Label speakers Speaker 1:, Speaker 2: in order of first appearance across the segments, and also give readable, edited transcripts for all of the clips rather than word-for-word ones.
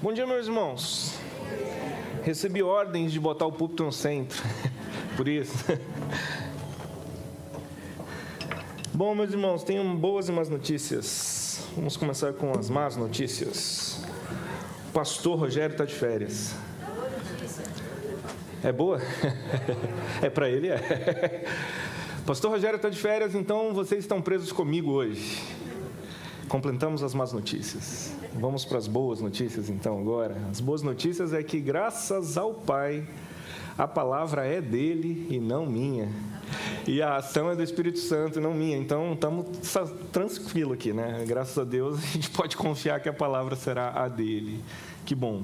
Speaker 1: Bom dia, meus irmãos. Recebi ordens de botar o púlpito no centro, por isso. Bom, meus irmãos, tenho boas e más notícias. Vamos começar com as más notícias. O pastor Rogério está de férias. É boa? É para ele, é. Pastor Rogério está de férias, então vocês estão presos comigo hoje. Completamos as más notícias. Vamos para as boas notícias, então, agora. As boas notícias é que, graças ao Pai, a palavra é dele e não minha. E a ação é do Espírito Santo e não minha. Então, estamos tranquilos aqui, né? Graças a Deus, a gente pode confiar que a palavra será a dele. Que bom.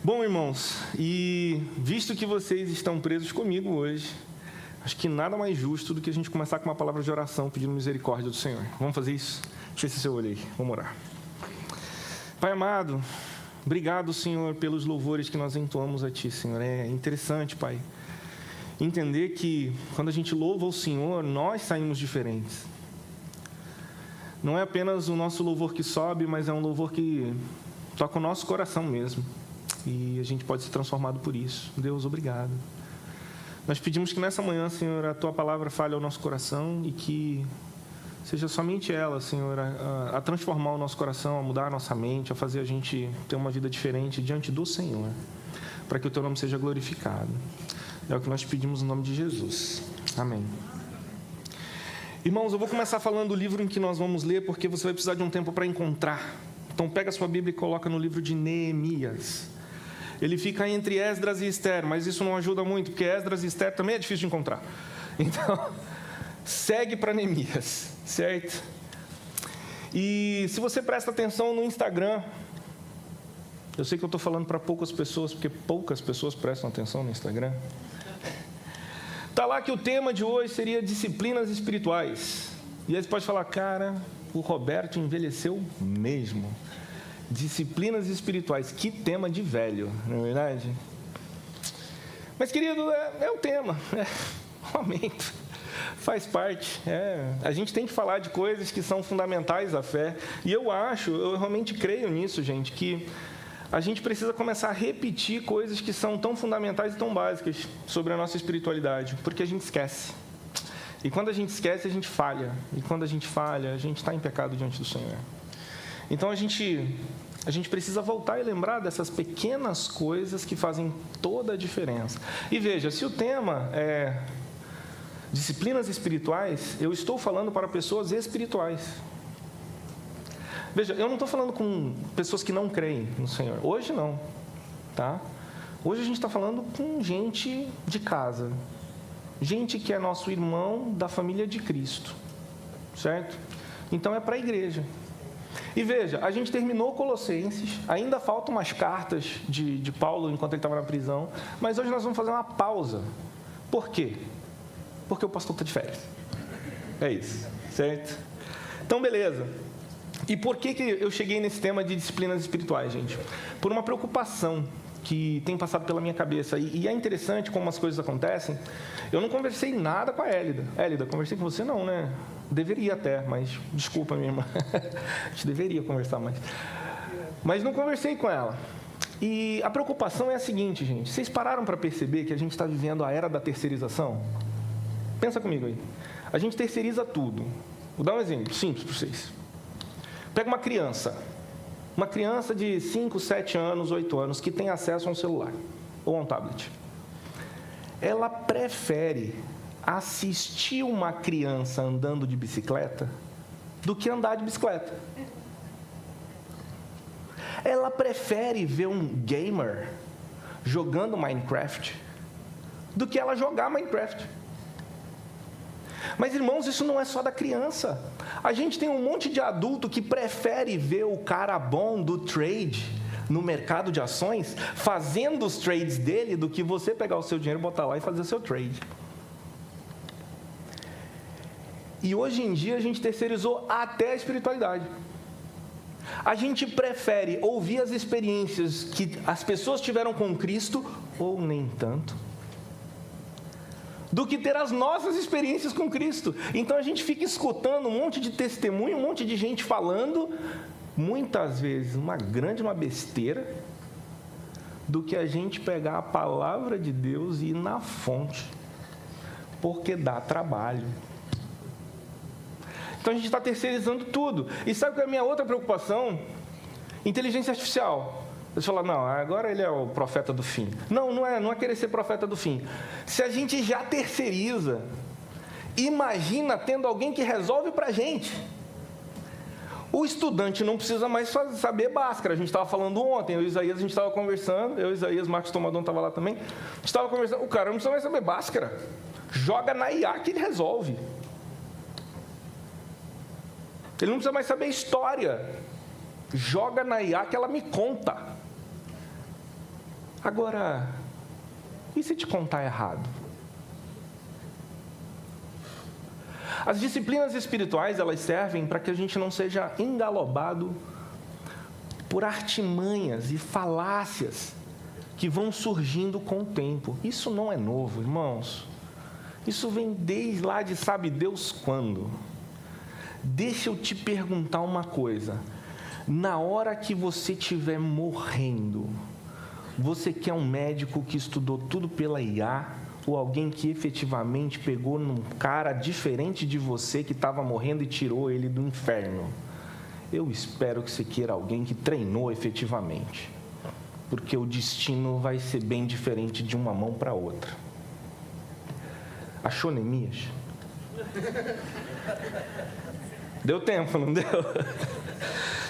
Speaker 1: Bom, irmãos, e visto que vocês estão presos comigo hoje, acho que nada mais justo do que a gente começar com uma palavra de oração pedindo misericórdia do Senhor. Vamos fazer isso? Feche seu olho aí. Vamos orar. Pai amado, obrigado, Senhor, pelos louvores que nós entoamos a Ti, Senhor. É interessante, Pai, entender que quando a gente louva o Senhor, nós saímos diferentes. Não é apenas o nosso louvor que sobe, mas é um louvor que toca o nosso coração mesmo. E a gente pode ser transformado por isso. Deus, obrigado. Nós pedimos que nessa manhã, Senhor, a Tua palavra fale ao nosso coração e que seja somente ela, Senhor, a transformar o nosso coração, a mudar a nossa mente, a fazer a gente ter uma vida diferente diante do Senhor, para que o Teu nome seja glorificado. É o que nós pedimos no nome de Jesus. Amém. Irmãos, eu vou começar falando do livro em que nós vamos ler, porque você vai precisar de um tempo para encontrar. Então, pega a sua Bíblia e coloca no livro de Neemias. Ele fica entre Esdras e Esther, mas isso não ajuda muito, porque Esdras e Esther também é difícil de encontrar. Então, segue para Neemias, certo? E se você presta atenção no Instagram, eu sei que eu estou falando para poucas pessoas, porque poucas pessoas prestam atenção no Instagram. Está lá que o tema de hoje seria disciplinas espirituais. E aí você pode falar, cara, o Roberto envelheceu mesmo. Disciplinas espirituais, que tema de velho, não é verdade? Mas, querido, é o tema, realmente, faz parte. A gente tem que falar de coisas que são fundamentais à fé. E eu realmente creio nisso, gente, que a gente precisa começar a repetir coisas que são tão fundamentais e tão básicas sobre a nossa espiritualidade, porque a gente esquece. E quando a gente esquece, a gente falha. E quando a gente falha, a gente está em pecado diante do Senhor. Então, a gente precisa voltar e lembrar dessas pequenas coisas que fazem toda a diferença. E veja, se o tema é disciplinas espirituais, eu estou falando para pessoas espirituais. Veja, eu não estou falando com pessoas que não creem no Senhor. Hoje não, tá? Hoje a gente está falando com gente de casa. Gente que é nosso irmão da família de Cristo. Certo? Então é para a igreja. E veja, a gente terminou Colossenses, ainda faltam umas cartas de Paulo enquanto ele estava na prisão, mas hoje nós vamos fazer uma pausa. Por quê? Porque o pastor está de férias. É isso, certo? Então, beleza. E por que eu cheguei nesse tema de disciplinas espirituais, gente? Por uma preocupação que tem passado pela minha cabeça. E é interessante como as coisas acontecem. Eu não conversei nada com a Élida. Élida, conversei com você não, né? Deveria até, mas desculpa, minha irmã. A gente deveria conversar mais. Mas não conversei com ela. E a preocupação é a seguinte, gente. Vocês pararam para perceber que a gente está vivendo a era da terceirização? Pensa comigo aí. A gente terceiriza tudo. Vou dar um exemplo simples para vocês. Pega uma criança de 5, 7 anos, 8 anos, que tem acesso a um celular ou a um tablet. Ela prefere assistir uma criança andando de bicicleta do que andar de bicicleta. Ela prefere ver um gamer jogando Minecraft do que ela jogar Minecraft. Mas, irmãos, isso não é só da criança. A gente tem um monte de adulto que prefere ver o cara bom do trade no mercado de ações fazendo os trades dele do que você pegar o seu dinheiro, botar lá e fazer o seu trade. E hoje em dia a gente terceirizou até a espiritualidade. A gente prefere ouvir as experiências que as pessoas tiveram com Cristo, ou nem tanto, do que ter as nossas experiências com Cristo. Então a gente fica escutando um monte de testemunho, um monte de gente falando, muitas vezes uma besteira, do que a gente pegar a palavra de Deus e ir na fonte, porque dá trabalho. Então a gente está terceirizando tudo. E sabe qual é a minha outra preocupação? Inteligência artificial. Você fala, não, agora ele é o profeta do fim. Não é querer ser profeta do fim. Se a gente já terceiriza, imagina tendo alguém que resolve para a gente. O estudante não precisa mais saber Bhaskara. A gente estava falando ontem, eu e Isaías, a gente estava conversando, Marcos Tomadon estava lá também, a gente estava conversando, o cara não precisa mais saber Bhaskara. Joga na IA que ele resolve. Ele não precisa mais saber história. Joga na IA que ela me conta. Agora, e se te contar errado? As disciplinas espirituais, elas servem para que a gente não seja engalobado por artimanhas e falácias que vão surgindo com o tempo. Isso não é novo, irmãos. Isso vem desde lá de sabe Deus quando. Deixa eu te perguntar uma coisa. Na hora que você estiver morrendo, você quer um médico que estudou tudo pela IA ou alguém que efetivamente pegou num cara diferente de você que estava morrendo e tirou ele do inferno? Eu espero que você queira alguém que treinou efetivamente, porque o destino vai ser bem diferente de uma mão para outra. Achou Neemias? Deu tempo, não deu?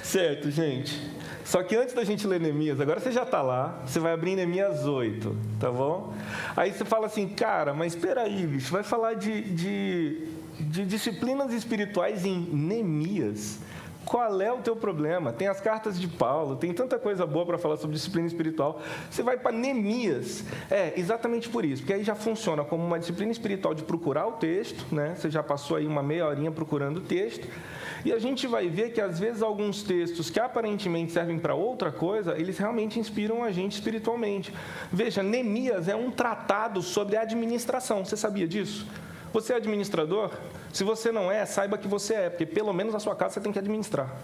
Speaker 1: Certo, gente. Só que antes da gente ler Neemias, agora você já está lá, você vai abrir Neemias 8, tá bom? Aí você fala assim, cara, mas espera aí, bicho, vai falar de disciplinas espirituais em Neemias. Qual é o teu problema? Tem as cartas de Paulo, tem tanta coisa boa para falar sobre disciplina espiritual. Você vai para Neemias. É, exatamente por isso, porque aí já funciona como uma disciplina espiritual de procurar o texto, né? Você já passou aí uma meia horinha procurando o texto. E a gente vai ver que, às vezes, alguns textos que aparentemente servem para outra coisa, eles realmente inspiram a gente espiritualmente. Veja, Neemias é um tratado sobre administração. Você sabia disso? Você é administrador? Se você não é, saiba que você é, porque pelo menos a sua casa você tem que administrar,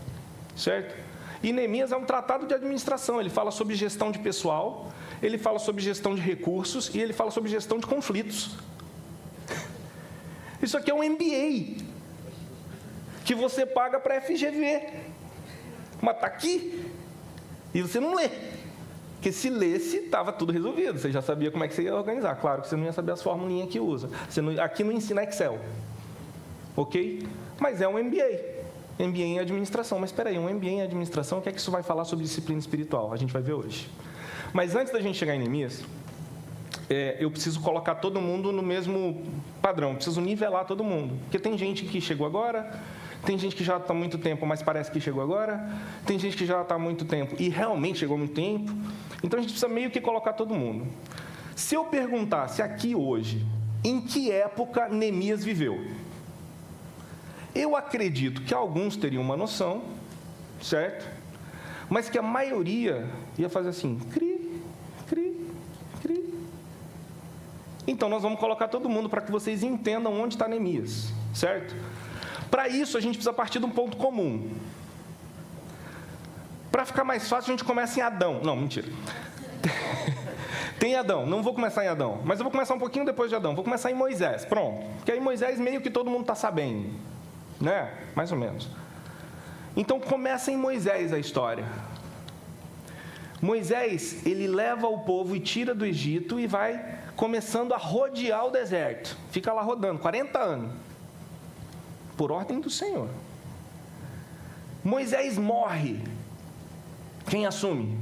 Speaker 1: certo? E Neemias é um tratado de administração. Ele fala sobre gestão de pessoal, ele fala sobre gestão de recursos e ele fala sobre gestão de conflitos. Isso aqui é um MBA que você paga para a FGV, mas está aqui e você não lê, porque se lesse, estava tudo resolvido, você já sabia como é que você ia organizar. Claro que você não ia saber as formulinhas que usa, aqui não ensina Excel, ok? Mas é um MBA em administração. Mas espera aí, um MBA em administração, o que é que isso vai falar sobre disciplina espiritual? A gente vai ver hoje. Mas antes da gente chegar em Neemias, eu preciso colocar todo mundo no mesmo padrão, preciso nivelar todo mundo, porque tem gente que chegou agora, tem gente que já está há muito tempo, mas parece que chegou agora, tem gente que já está há muito tempo e realmente chegou há muito tempo, então a gente precisa meio que colocar todo mundo. Se eu perguntasse aqui hoje, em que época Neemias viveu? Eu acredito que alguns teriam uma noção, certo? Mas que a maioria ia fazer assim, cri, cri, cri. Então, nós vamos colocar todo mundo para que vocês entendam onde está Neemias, certo? Para isso, a gente precisa partir de um ponto comum. Para ficar mais fácil, a gente começa em Adão. Não, mentira. Tem Adão, não vou começar em Adão, mas eu vou começar um pouquinho depois de Adão. Vou começar em Moisés, pronto. Porque aí Moisés meio que todo mundo está sabendo, né? Mais ou menos. Então, começa em Moisés a história. Moisés, ele leva o povo e tira do Egito e vai começando a rodear o deserto. Fica lá rodando, 40 anos. Por ordem do Senhor. Moisés morre. Quem assume?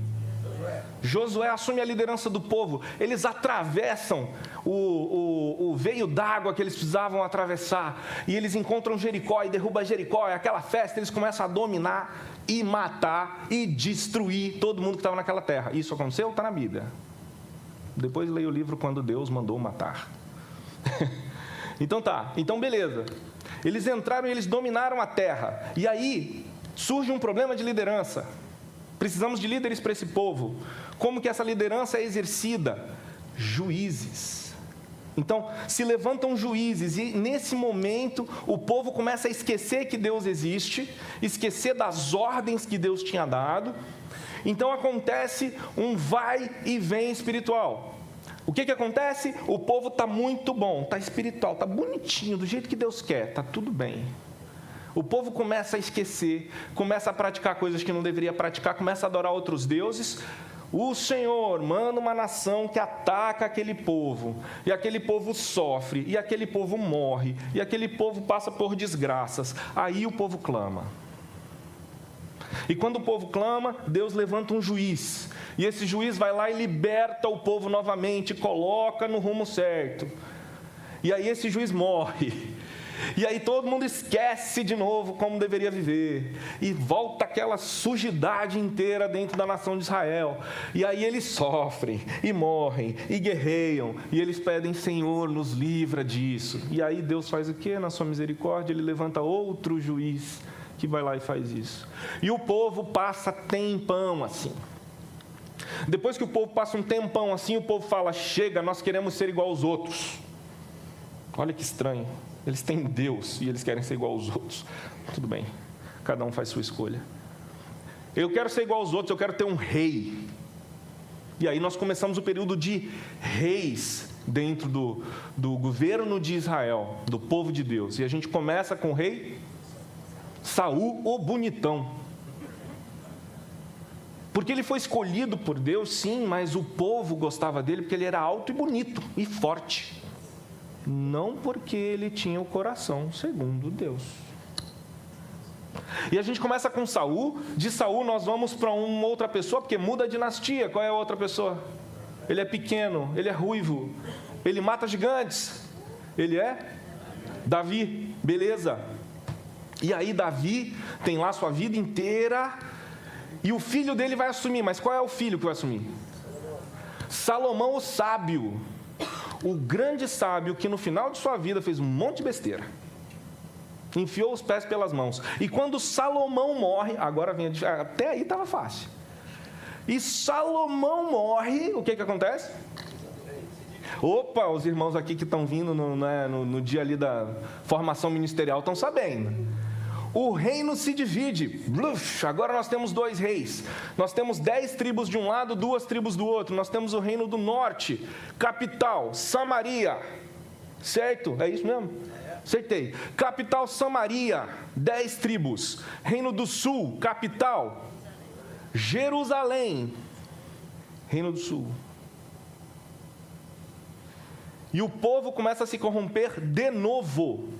Speaker 1: Josué assume a liderança do povo. Eles atravessam o veio d'água que eles precisavam atravessar. E eles encontram Jericó e derrubam Jericó. É aquela festa, eles começam a dominar e matar e destruir todo mundo que estava naquela terra. Isso aconteceu? Está na Bíblia. Depois leia o livro Quando Deus Mandou Matar. Então tá, então beleza. Eles entraram e eles dominaram a terra. E aí surge um problema de liderança. Precisamos de líderes para esse povo. Como que essa liderança é exercida? Juízes. Então, se levantam juízes, e nesse momento o povo começa a esquecer que Deus existe, esquecer das ordens que Deus tinha dado. Então acontece um vai e vem espiritual. O que acontece? O povo está muito bom, está espiritual, está bonitinho, do jeito que Deus quer, está tudo bem. O povo começa a esquecer, começa a praticar coisas que não deveria praticar, começa a adorar outros deuses. O Senhor manda uma nação que ataca aquele povo, e aquele povo sofre, e aquele povo morre, e aquele povo passa por desgraças. Aí o povo clama. E quando o povo clama, Deus levanta um juiz, e esse juiz vai lá e liberta o povo novamente, coloca no rumo certo. E aí esse juiz morre. E aí todo mundo esquece de novo como deveria viver. E volta aquela sujidade inteira dentro da nação de Israel. E aí eles sofrem, e morrem, e guerreiam. E eles pedem, Senhor, nos livra disso. E aí Deus faz o quê? Na sua misericórdia, Ele levanta outro juiz que vai lá e faz isso. E o povo passa tempão assim. Depois que o povo passa um tempão assim, o povo fala, chega, nós queremos ser igual aos outros. Olha que estranho. Eles têm Deus e eles querem ser igual aos outros. Tudo bem, cada um faz sua escolha. Eu quero ser igual aos outros, eu quero ter um rei. E aí nós começamos o período de reis dentro do governo de Israel, do povo de Deus. E a gente começa com o rei Saul, o bonitão. Porque ele foi escolhido por Deus, sim, mas o povo gostava dele porque ele era alto e bonito e forte. Não porque ele tinha o coração segundo Deus. E a gente começa com Saul. De Saul nós vamos para uma outra pessoa, porque muda a dinastia. Qual é a outra pessoa? Ele é pequeno, ele é ruivo, ele mata gigantes. Ele é Davi, beleza. E aí Davi tem lá sua vida inteira, e o filho dele vai assumir. Mas qual é o filho que vai assumir? Salomão, o sábio. O grande sábio que no final de sua vida fez um monte de besteira. Enfiou os pés pelas mãos. E quando Salomão morre, agora vem até aí estava fácil. E Salomão morre, o que acontece? Opa, os irmãos aqui que estão vindo no dia ali da formação ministerial estão sabendo. O reino se divide. Agora nós temos 2 reis. Nós temos 10 tribos de um lado, 2 tribos do outro. Nós temos o reino do norte, capital, Samaria. Certo? É isso mesmo? Acertei. Capital, Samaria, 10 tribos. Reino do sul, capital, Jerusalém. Reino do sul. E o povo começa a se corromper de novo.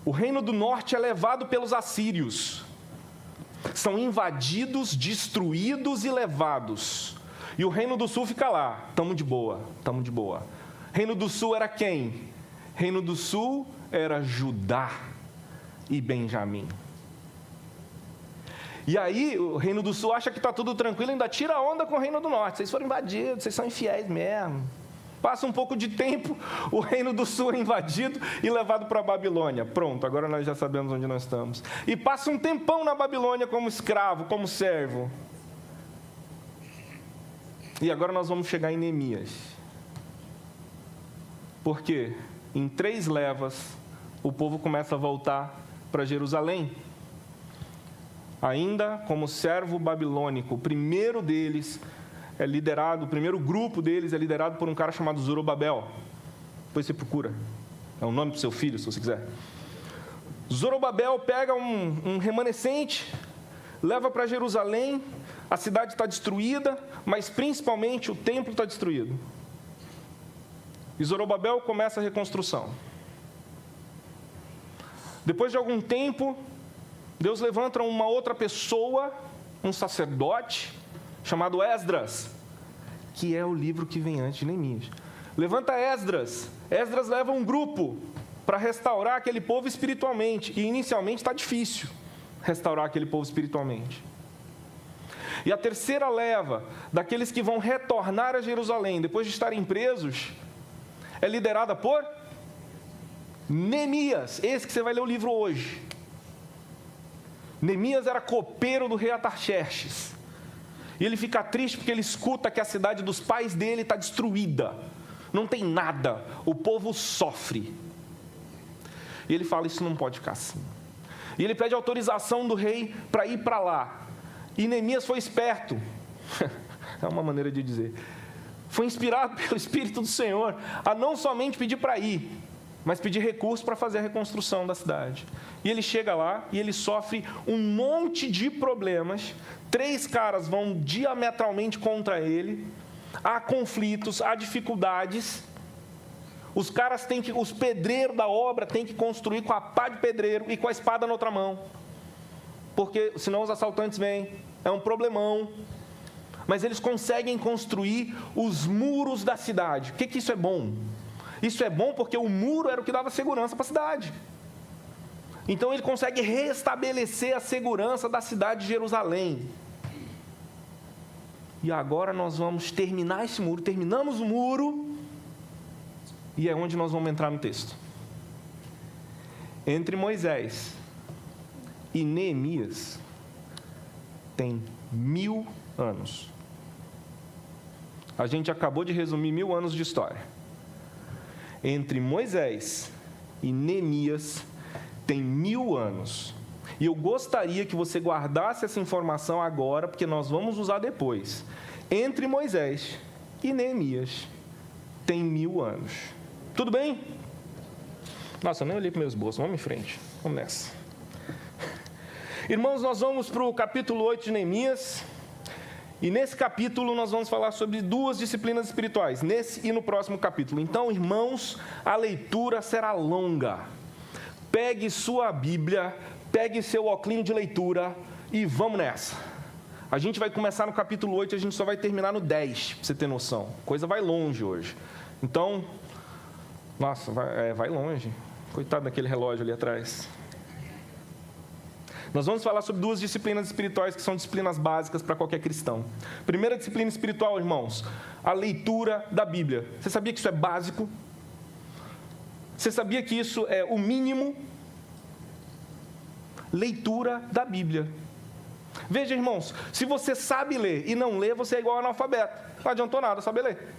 Speaker 1: O reino do norte é levado pelos assírios. São invadidos, destruídos e levados. E o reino do sul fica lá. Estamos de boa, estamos de boa. Reino do sul era quem? Reino do sul era Judá e Benjamim. E aí o reino do sul acha que está tudo tranquilo, ainda tira onda com o reino do norte. Vocês foram invadidos, vocês são infiéis mesmo. Passa um pouco de tempo, o reino do sul é invadido e levado para a Babilônia. Pronto, agora nós já sabemos onde nós estamos. E passa um tempão na Babilônia como escravo, como servo. E agora nós vamos chegar em Neemias. Porque em 3 levas, o povo começa a voltar para Jerusalém. Ainda como servo babilônico, o primeiro deles é liderado, o primeiro grupo deles é liderado por um cara chamado Zorobabel. Depois você procura. É um nome para o seu filho, se você quiser. Zorobabel pega um remanescente, leva para Jerusalém. A cidade está destruída, mas principalmente o templo está destruído. E Zorobabel começa a reconstrução. Depois de algum tempo, Deus levanta uma outra pessoa, um sacerdote, chamado Esdras, que é o livro que vem antes de Neemias. Levanta Esdras. Esdras leva um grupo para restaurar aquele povo espiritualmente. E inicialmente está difícil restaurar aquele povo espiritualmente. E a terceira leva, daqueles que vão retornar a Jerusalém, depois de estarem presos, é liderada por Neemias. Esse que você vai ler o livro hoje. Neemias era copeiro do rei Artaxerxes. E ele fica triste porque ele escuta que a cidade dos pais dele está destruída. não tem nada, o povo sofre. E ele fala, isso não pode ficar assim. E ele pede autorização do rei para ir para lá. E Neemias foi esperto, é uma maneira de dizer, foi inspirado pelo Espírito do Senhor a não somente pedir para ir, mas pedir recursos para fazer a reconstrução da cidade. E ele chega lá e ele sofre um monte de problemas. 3 caras vão diametralmente contra ele. Há conflitos, há dificuldades. Os pedreiros da obra têm que construir com a pá de pedreiro e com a espada na outra mão. Porque senão os assaltantes vêm. É um problemão. Mas eles conseguem construir os muros da cidade. O que isso é bom? Isso é bom porque o muro era o que dava segurança para a cidade. Então ele consegue restabelecer a segurança da cidade de Jerusalém. E agora nós vamos terminar esse muro. Terminamos o muro. E é onde nós vamos entrar no texto. Entre Moisés e Neemias tem 1000 anos. A gente acabou de resumir 1000 anos de história. Entre Moisés e Neemias tem 1000 anos. E eu gostaria que você guardasse essa informação agora, porque nós vamos usar depois. Entre Moisés e Neemias tem 1000 anos. Tudo bem? Nossa, eu nem olhei para meus bolsos. Vamos em frente. Vamos nessa. Irmãos, nós vamos para o capítulo 8 de Neemias. E nesse capítulo nós vamos falar sobre 2 disciplinas espirituais, nesse e no próximo capítulo. Então, irmãos, a leitura será longa. Pegue sua Bíblia, pegue seu óculos de leitura e vamos nessa. A gente vai começar no capítulo 8 e a gente só vai terminar no 10, para você ter noção. A coisa vai longe hoje. Então, nossa, vai longe. Coitado daquele relógio ali atrás. Nós vamos falar sobre 2 disciplinas espirituais que são disciplinas básicas para qualquer cristão. Primeira disciplina espiritual, irmãos, a leitura da Bíblia. Você sabia que isso é básico? Você sabia que isso é o mínimo? Leitura da Bíblia. Veja, irmãos, se você sabe ler e não lê, você é igual ao analfabeto. Não adiantou nada saber ler.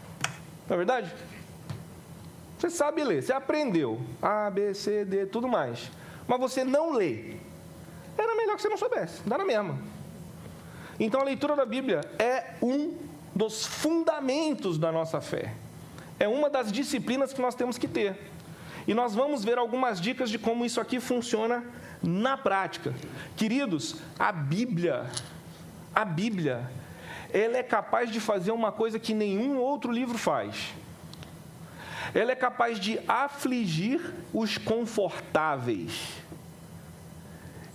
Speaker 1: Não é verdade? Você sabe ler, você aprendeu A, B, C, D, tudo mais. Mas você não lê. Era melhor que você não soubesse, dá na mesma. Então a leitura da Bíblia é um dos fundamentos da nossa fé. É uma das disciplinas que nós temos que ter. E nós vamos ver algumas dicas de como isso aqui funciona na prática. Queridos, a Bíblia, ela é capaz de fazer uma coisa que nenhum outro livro faz. Ela é capaz de afligir os confortáveis.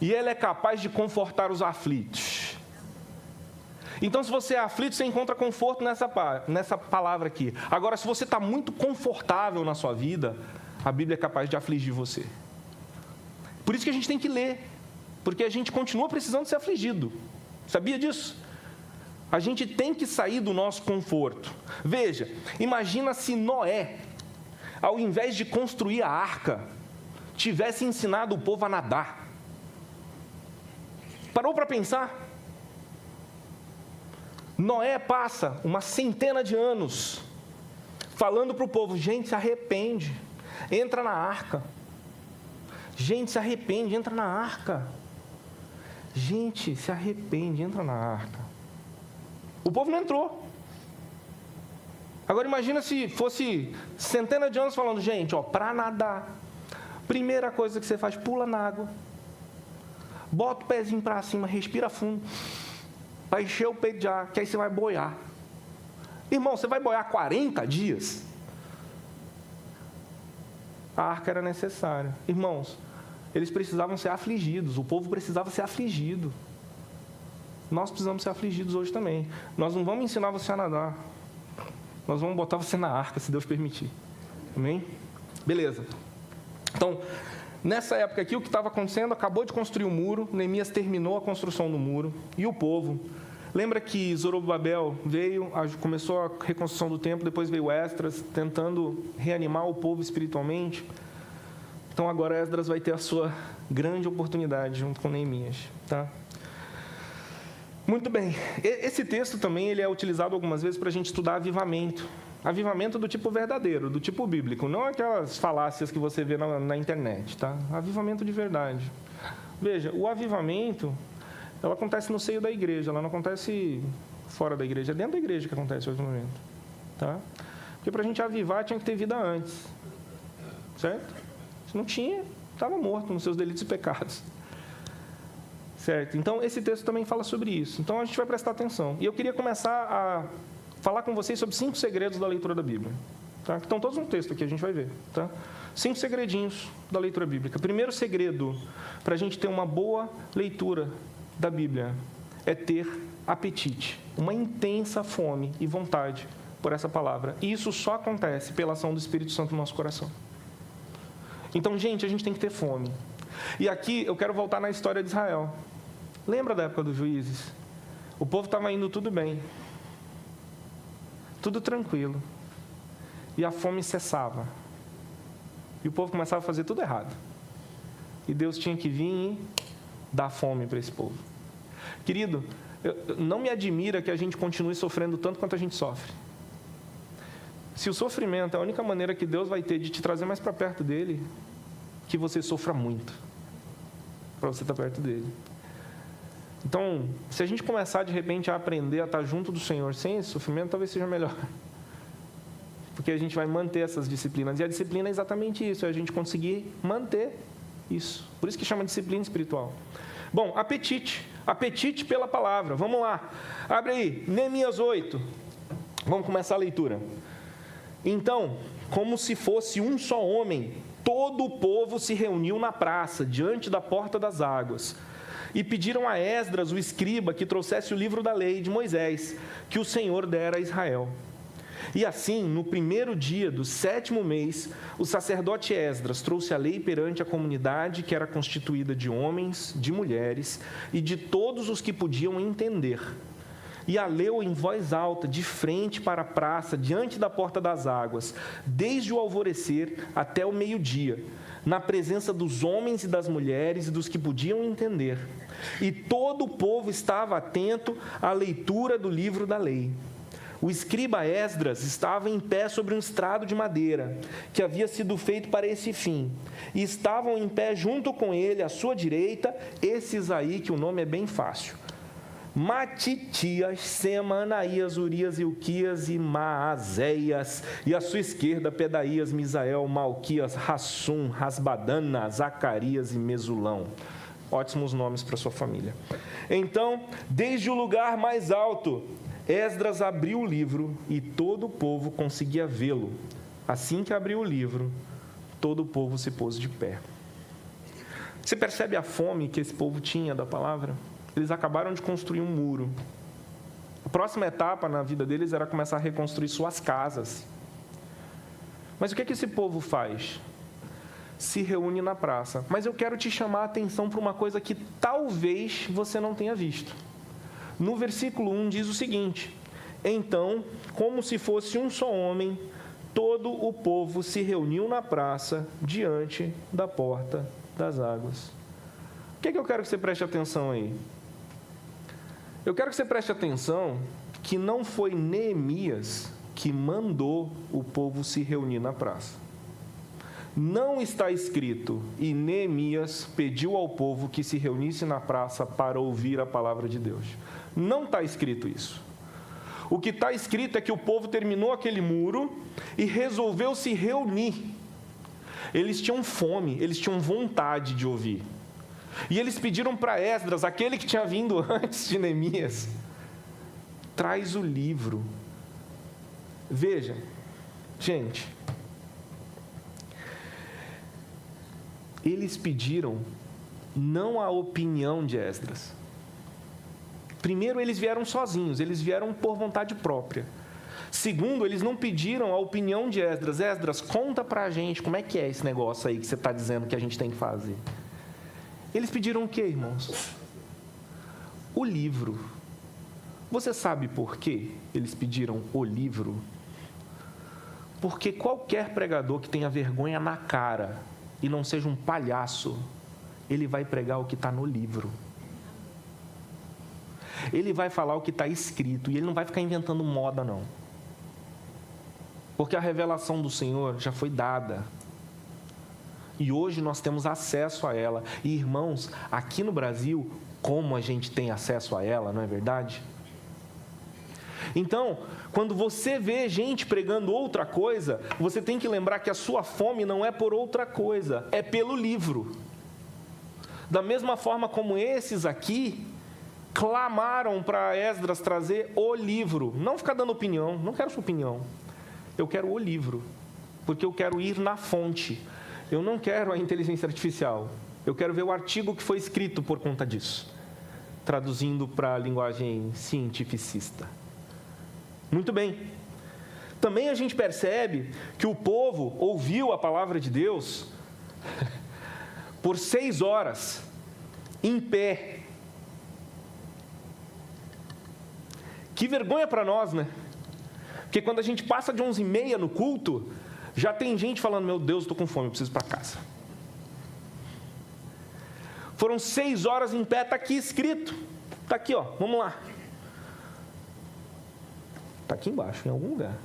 Speaker 1: E ela é capaz de confortar os aflitos. Então, se você é aflito, você encontra conforto nessa palavra aqui. Agora, se você está muito confortável na sua vida, a Bíblia é capaz de afligir você. Por isso que a gente tem que ler, porque a gente continua precisando ser afligido. Sabia disso? A gente tem que sair do nosso conforto. Veja, imagina se Noé, ao invés de construir a arca, tivesse ensinado o povo a nadar. Parou para pensar? Noé passa uma centena de anos falando para o povo, gente, se arrepende, entra na arca. Gente, se arrepende, entra na arca. Gente, se arrepende, entra na arca. O povo não entrou. Agora imagina se fosse centenas de anos falando, gente, para nadar, primeira coisa que você faz, pula na água. Bota o pezinho para cima, respira fundo, para encher o peito de ar, que aí você vai boiar. Irmão, você vai boiar 40 dias? A arca era necessária. Irmãos, eles precisavam ser afligidos, o povo precisava ser afligido. Nós precisamos ser afligidos hoje também. Nós não vamos ensinar você a nadar. Nós vamos botar você na arca, se Deus permitir. Amém? Beleza. Então, nessa época aqui, o que estava acontecendo? Acabou de construir o muro, Neemias terminou a construção do muro, e o povo. Lembra que Zorobabel veio, começou a reconstrução do templo, depois veio Esdras, tentando reanimar o povo espiritualmente. Então agora Esdras vai ter a sua grande oportunidade junto com Neemias, tá? Muito bem, esse texto também ele é utilizado algumas vezes para a gente estudar avivamento. Avivamento do tipo verdadeiro, do tipo bíblico, não aquelas falácias que você vê na internet, tá? Avivamento de verdade. Veja, o avivamento, ela acontece no seio da igreja, ela não acontece fora da igreja, é dentro da igreja que acontece o avivamento, tá? Porque para a gente avivar tinha que ter vida antes, certo? Se não tinha, estava morto nos seus delitos e pecados. Certo? Então, esse texto também fala sobre isso. Então, a gente vai prestar atenção. E eu queria começar a falar com vocês sobre 5 segredos da leitura da Bíblia. Tá? Que estão todos no texto aqui, a gente vai ver. Tá? 5 segredinhos da leitura bíblica. Primeiro segredo para a gente ter uma boa leitura da Bíblia é ter apetite, uma intensa fome e vontade por essa palavra. E isso só acontece pela ação do Espírito Santo no nosso coração. Então, gente, a gente tem que ter fome. E aqui eu quero voltar na história de Israel. Lembra da época dos juízes? O povo estava indo tudo bem, tudo tranquilo, e a fome cessava, e o povo começava a fazer tudo errado, e Deus tinha que vir e dar fome para esse povo. Querido, não me admira que a gente continue sofrendo tanto quanto a gente sofre. Se o sofrimento é a única maneira que Deus vai ter de te trazer mais para perto dele, que você sofra muito para você estar perto dele. Então, se a gente começar de repente a aprender a estar junto do Senhor sem esse sofrimento, talvez seja melhor. Porque a gente vai manter essas disciplinas. E a disciplina é exatamente isso, é a gente conseguir manter isso. Por isso que chama de disciplina espiritual. Bom, apetite. Apetite pela palavra. Vamos lá. Abre aí, Neemias 8. Vamos começar a leitura. Então, como se fosse um só homem, todo o povo se reuniu na praça, diante da porta das águas. E pediram a Esdras, o escriba, que trouxesse o livro da lei de Moisés, que o Senhor dera a Israel. E assim, no primeiro dia do 7º mês, o sacerdote Esdras trouxe a lei perante a comunidade, que era constituída de homens, de mulheres e de todos os que podiam entender. E a leu em voz alta, de frente para a praça, diante da porta das águas, desde o alvorecer até o meio-dia, na presença dos homens e das mulheres e dos que podiam entender. E todo o povo estava atento à leitura do livro da lei. O escriba Esdras estava em pé sobre um estrado de madeira, que havia sido feito para esse fim. E estavam em pé junto com ele, à sua direita, esses aí, que o nome é bem fácil: Matitias, Sema, Anaías, Urias, Ilquias e Maazéias, e à sua esquerda Pedaías, Misael, Malquias, Rassum, Rasbadana, Zacarias e Mesulão. Ótimos nomes para sua família. Então, desde o lugar mais alto, Esdras abriu o livro e todo o povo conseguia vê-lo. Assim que abriu o livro, todo o povo se pôs de pé. Você percebe a fome que esse povo tinha da palavra? Eles acabaram de construir um muro. A próxima etapa na vida deles era começar a reconstruir suas casas. Mas o que esse povo faz? Se reúne na praça. Mas eu quero te chamar a atenção para uma coisa que talvez você não tenha visto. No versículo 1 diz o seguinte: então, como se fosse um só homem, todo o povo se reuniu na praça diante da porta das águas. O que eu quero que você preste atenção aí? Eu quero que você preste atenção que não foi Neemias que mandou o povo se reunir na praça. Não está escrito, e Neemias pediu ao povo que se reunisse na praça para ouvir a palavra de Deus. Não está escrito isso. O que está escrito é que o povo terminou aquele muro e resolveu se reunir. Eles tinham fome, eles tinham vontade de ouvir. E eles pediram para Esdras, aquele que tinha vindo antes de Neemias: traz o livro. Veja, gente, eles pediram não a opinião de Esdras. Primeiro, eles vieram sozinhos, eles vieram por vontade própria. Segundo, eles não pediram a opinião de Esdras. Esdras, conta para a gente como é que é esse negócio aí que você está dizendo que a gente tem que fazer. Eles pediram o quê, irmãos? O livro. Você sabe por quê eles pediram o livro? Porque qualquer pregador que tenha vergonha na cara e não seja um palhaço, ele vai pregar o que está no livro. Ele vai falar o que está escrito e ele não vai ficar inventando moda, não. Porque a revelação do Senhor já foi dada. E hoje nós temos acesso a ela. E, irmãos, aqui no Brasil, como a gente tem acesso a ela, não é verdade? Então, quando você vê gente pregando outra coisa, você tem que lembrar que a sua fome não é por outra coisa, é pelo livro. Da mesma forma como esses aqui clamaram para Esdras trazer o livro. Não ficar dando opinião, não quero sua opinião. Eu quero o livro, porque eu quero ir na fonte. Eu não quero a inteligência artificial. Eu quero ver o artigo que foi escrito por conta disso. Traduzindo para a linguagem cientificista. Muito bem. Também a gente percebe que o povo ouviu a palavra de Deus por 6 horas, em pé. Que vergonha para nós, né? Porque quando a gente passa de 11h30 no culto, já tem gente falando, meu Deus, estou com fome, eu preciso ir para casa. Foram 6 horas em pé, está aqui escrito. Está aqui, ó, vamos lá. Está aqui embaixo, em algum lugar.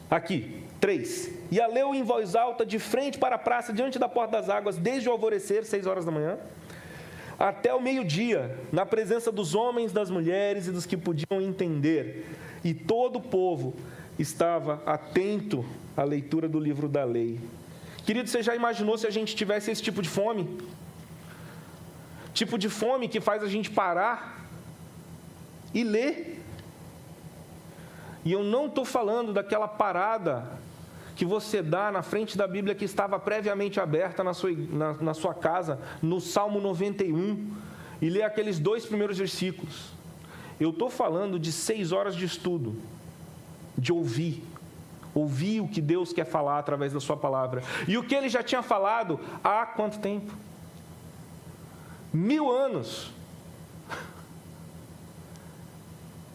Speaker 1: Aqui, 3. E a leu em voz alta, de frente para a praça, diante da porta das águas, desde o alvorecer, 6 horas da manhã, até o meio-dia, na presença dos homens, das mulheres e dos que podiam entender. E todo o povo estava atento à leitura do livro da lei. Querido, você já imaginou se a gente tivesse esse tipo de fome? Tipo de fome que faz a gente parar e ler. E eu não estou falando daquela parada que você dá na frente da Bíblia que estava previamente aberta na sua casa, no Salmo 91, e lê aqueles 2 primeiros versículos. Eu estou falando de 6 horas de estudo, de ouvir o que Deus quer falar através da sua palavra. E o que Ele já tinha falado há quanto tempo? 1000 anos.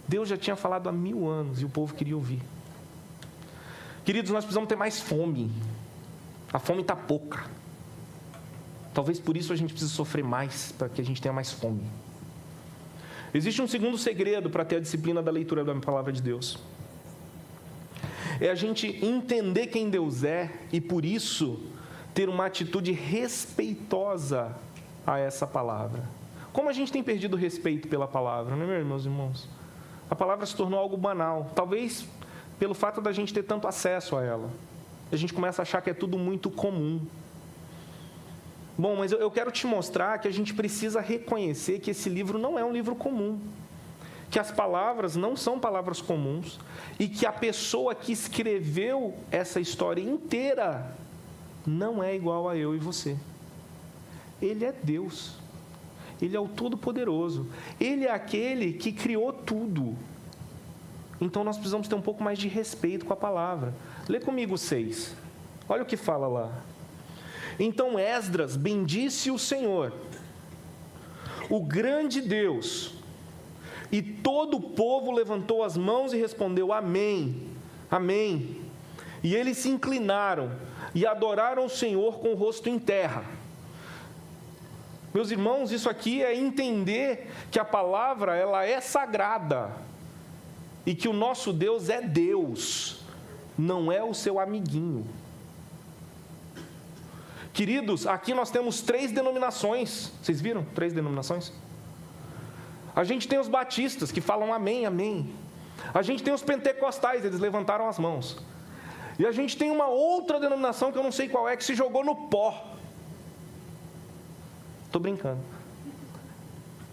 Speaker 1: Deus já tinha falado há 1000 anos e o povo queria ouvir. Queridos, nós precisamos ter mais fome. A fome está pouca. Talvez por isso a gente precise sofrer mais, para que a gente tenha mais fome. Existe um segundo segredo para ter a disciplina da leitura da palavra de Deus. É a gente entender quem Deus é e, por isso, ter uma atitude respeitosa a essa palavra. Como a gente tem perdido o respeito pela palavra, não é, meus irmãos? A palavra se tornou algo banal, talvez pelo fato da gente ter tanto acesso a ela. A gente começa a achar que é tudo muito comum. Bom, mas eu quero te mostrar que a gente precisa reconhecer que esse livro não é um livro comum, que as palavras não são palavras comuns e que a pessoa que escreveu essa história inteira não é igual a eu e você. Ele é Deus. Ele é o Todo-Poderoso. Ele é aquele que criou tudo. Então, nós precisamos ter um pouco mais de respeito com a palavra. Lê comigo 6. Olha o que fala lá. Então, Esdras bendisse o Senhor, o grande Deus, e todo o povo levantou as mãos e respondeu, amém, amém. E eles se inclinaram e adoraram o Senhor com o rosto em terra. Meus irmãos, isso aqui é entender que a palavra ela é sagrada e que o nosso Deus é Deus, não é o seu amiguinho. Queridos, aqui nós temos 3 denominações. Vocês viram? 3 denominações? A gente tem os batistas que falam amém, amém. A gente tem os pentecostais, eles levantaram as mãos. E a gente tem uma outra denominação que eu não sei qual é, que se jogou no pó. Estou brincando.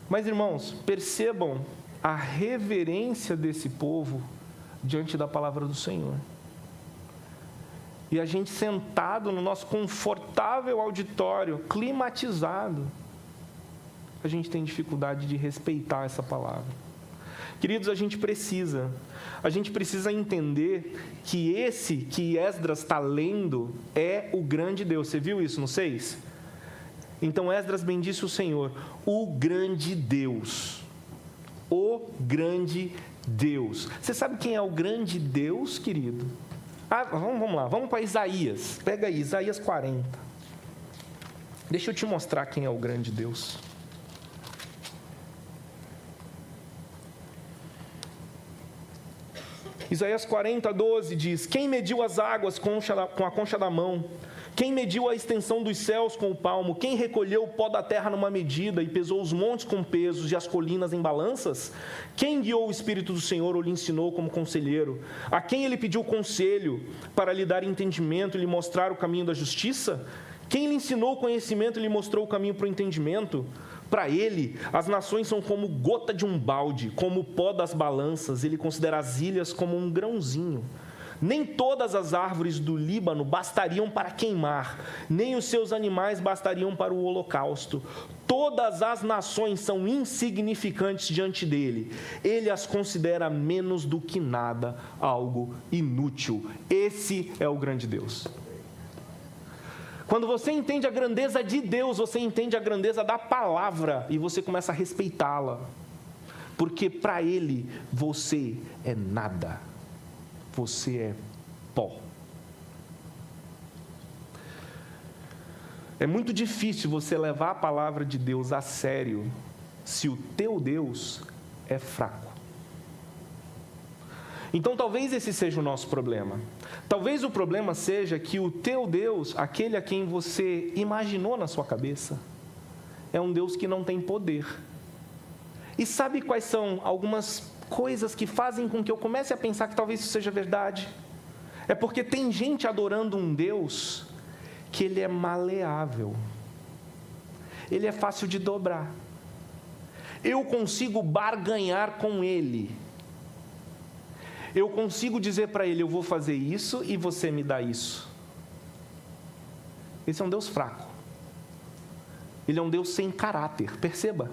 Speaker 1: Mas, irmãos, percebam a reverência desse povo diante da palavra do Senhor. E a gente sentado no nosso confortável auditório, climatizado, a gente tem dificuldade de respeitar essa palavra. Queridos, a gente precisa entender que esse que Esdras está lendo é o grande Deus. Você viu isso no 6? Então Esdras bendisse o Senhor, o grande Deus. O grande Deus. Você sabe quem é o grande Deus, querido? Vamos lá, vamos para Isaías. Pega aí, Isaías 40. Deixa eu te mostrar quem é o grande Deus. Isaías 40, 12 diz: quem mediu as águas com a concha da mão? Quem mediu a extensão dos céus com o palmo? Quem recolheu o pó da terra numa medida e pesou os montes com pesos e as colinas em balanças? Quem guiou o Espírito do Senhor ou lhe ensinou como conselheiro? A quem ele pediu conselho para lhe dar entendimento e lhe mostrar o caminho da justiça? Quem lhe ensinou o conhecimento e lhe mostrou o caminho para o entendimento? Para ele, as nações são como gota de um balde, como o pó das balanças. Ele considera as ilhas como um grãozinho. Nem todas as árvores do Líbano bastariam para queimar, nem os seus animais bastariam para o holocausto. Todas as nações são insignificantes diante dele. Ele as considera menos do que nada, algo inútil. Esse é o grande Deus. Quando você entende a grandeza de Deus, você entende a grandeza da palavra e você começa a respeitá-la. Porque para ele, você é nada. Você é pó. É muito difícil você levar a palavra de Deus a sério se o teu Deus é fraco. Então, talvez esse seja o nosso problema. Talvez o problema seja que o teu Deus, aquele a quem você imaginou na sua cabeça, é um Deus que não tem poder. E sabe quais são algumas coisas que fazem com que eu comece a pensar que talvez isso seja verdade? É porque tem gente adorando um Deus que ele é maleável. Ele é fácil de dobrar. Eu consigo barganhar com ele. Eu consigo dizer para ele, eu vou fazer isso e você me dá isso. Esse é um Deus fraco. Ele é um Deus sem caráter, perceba.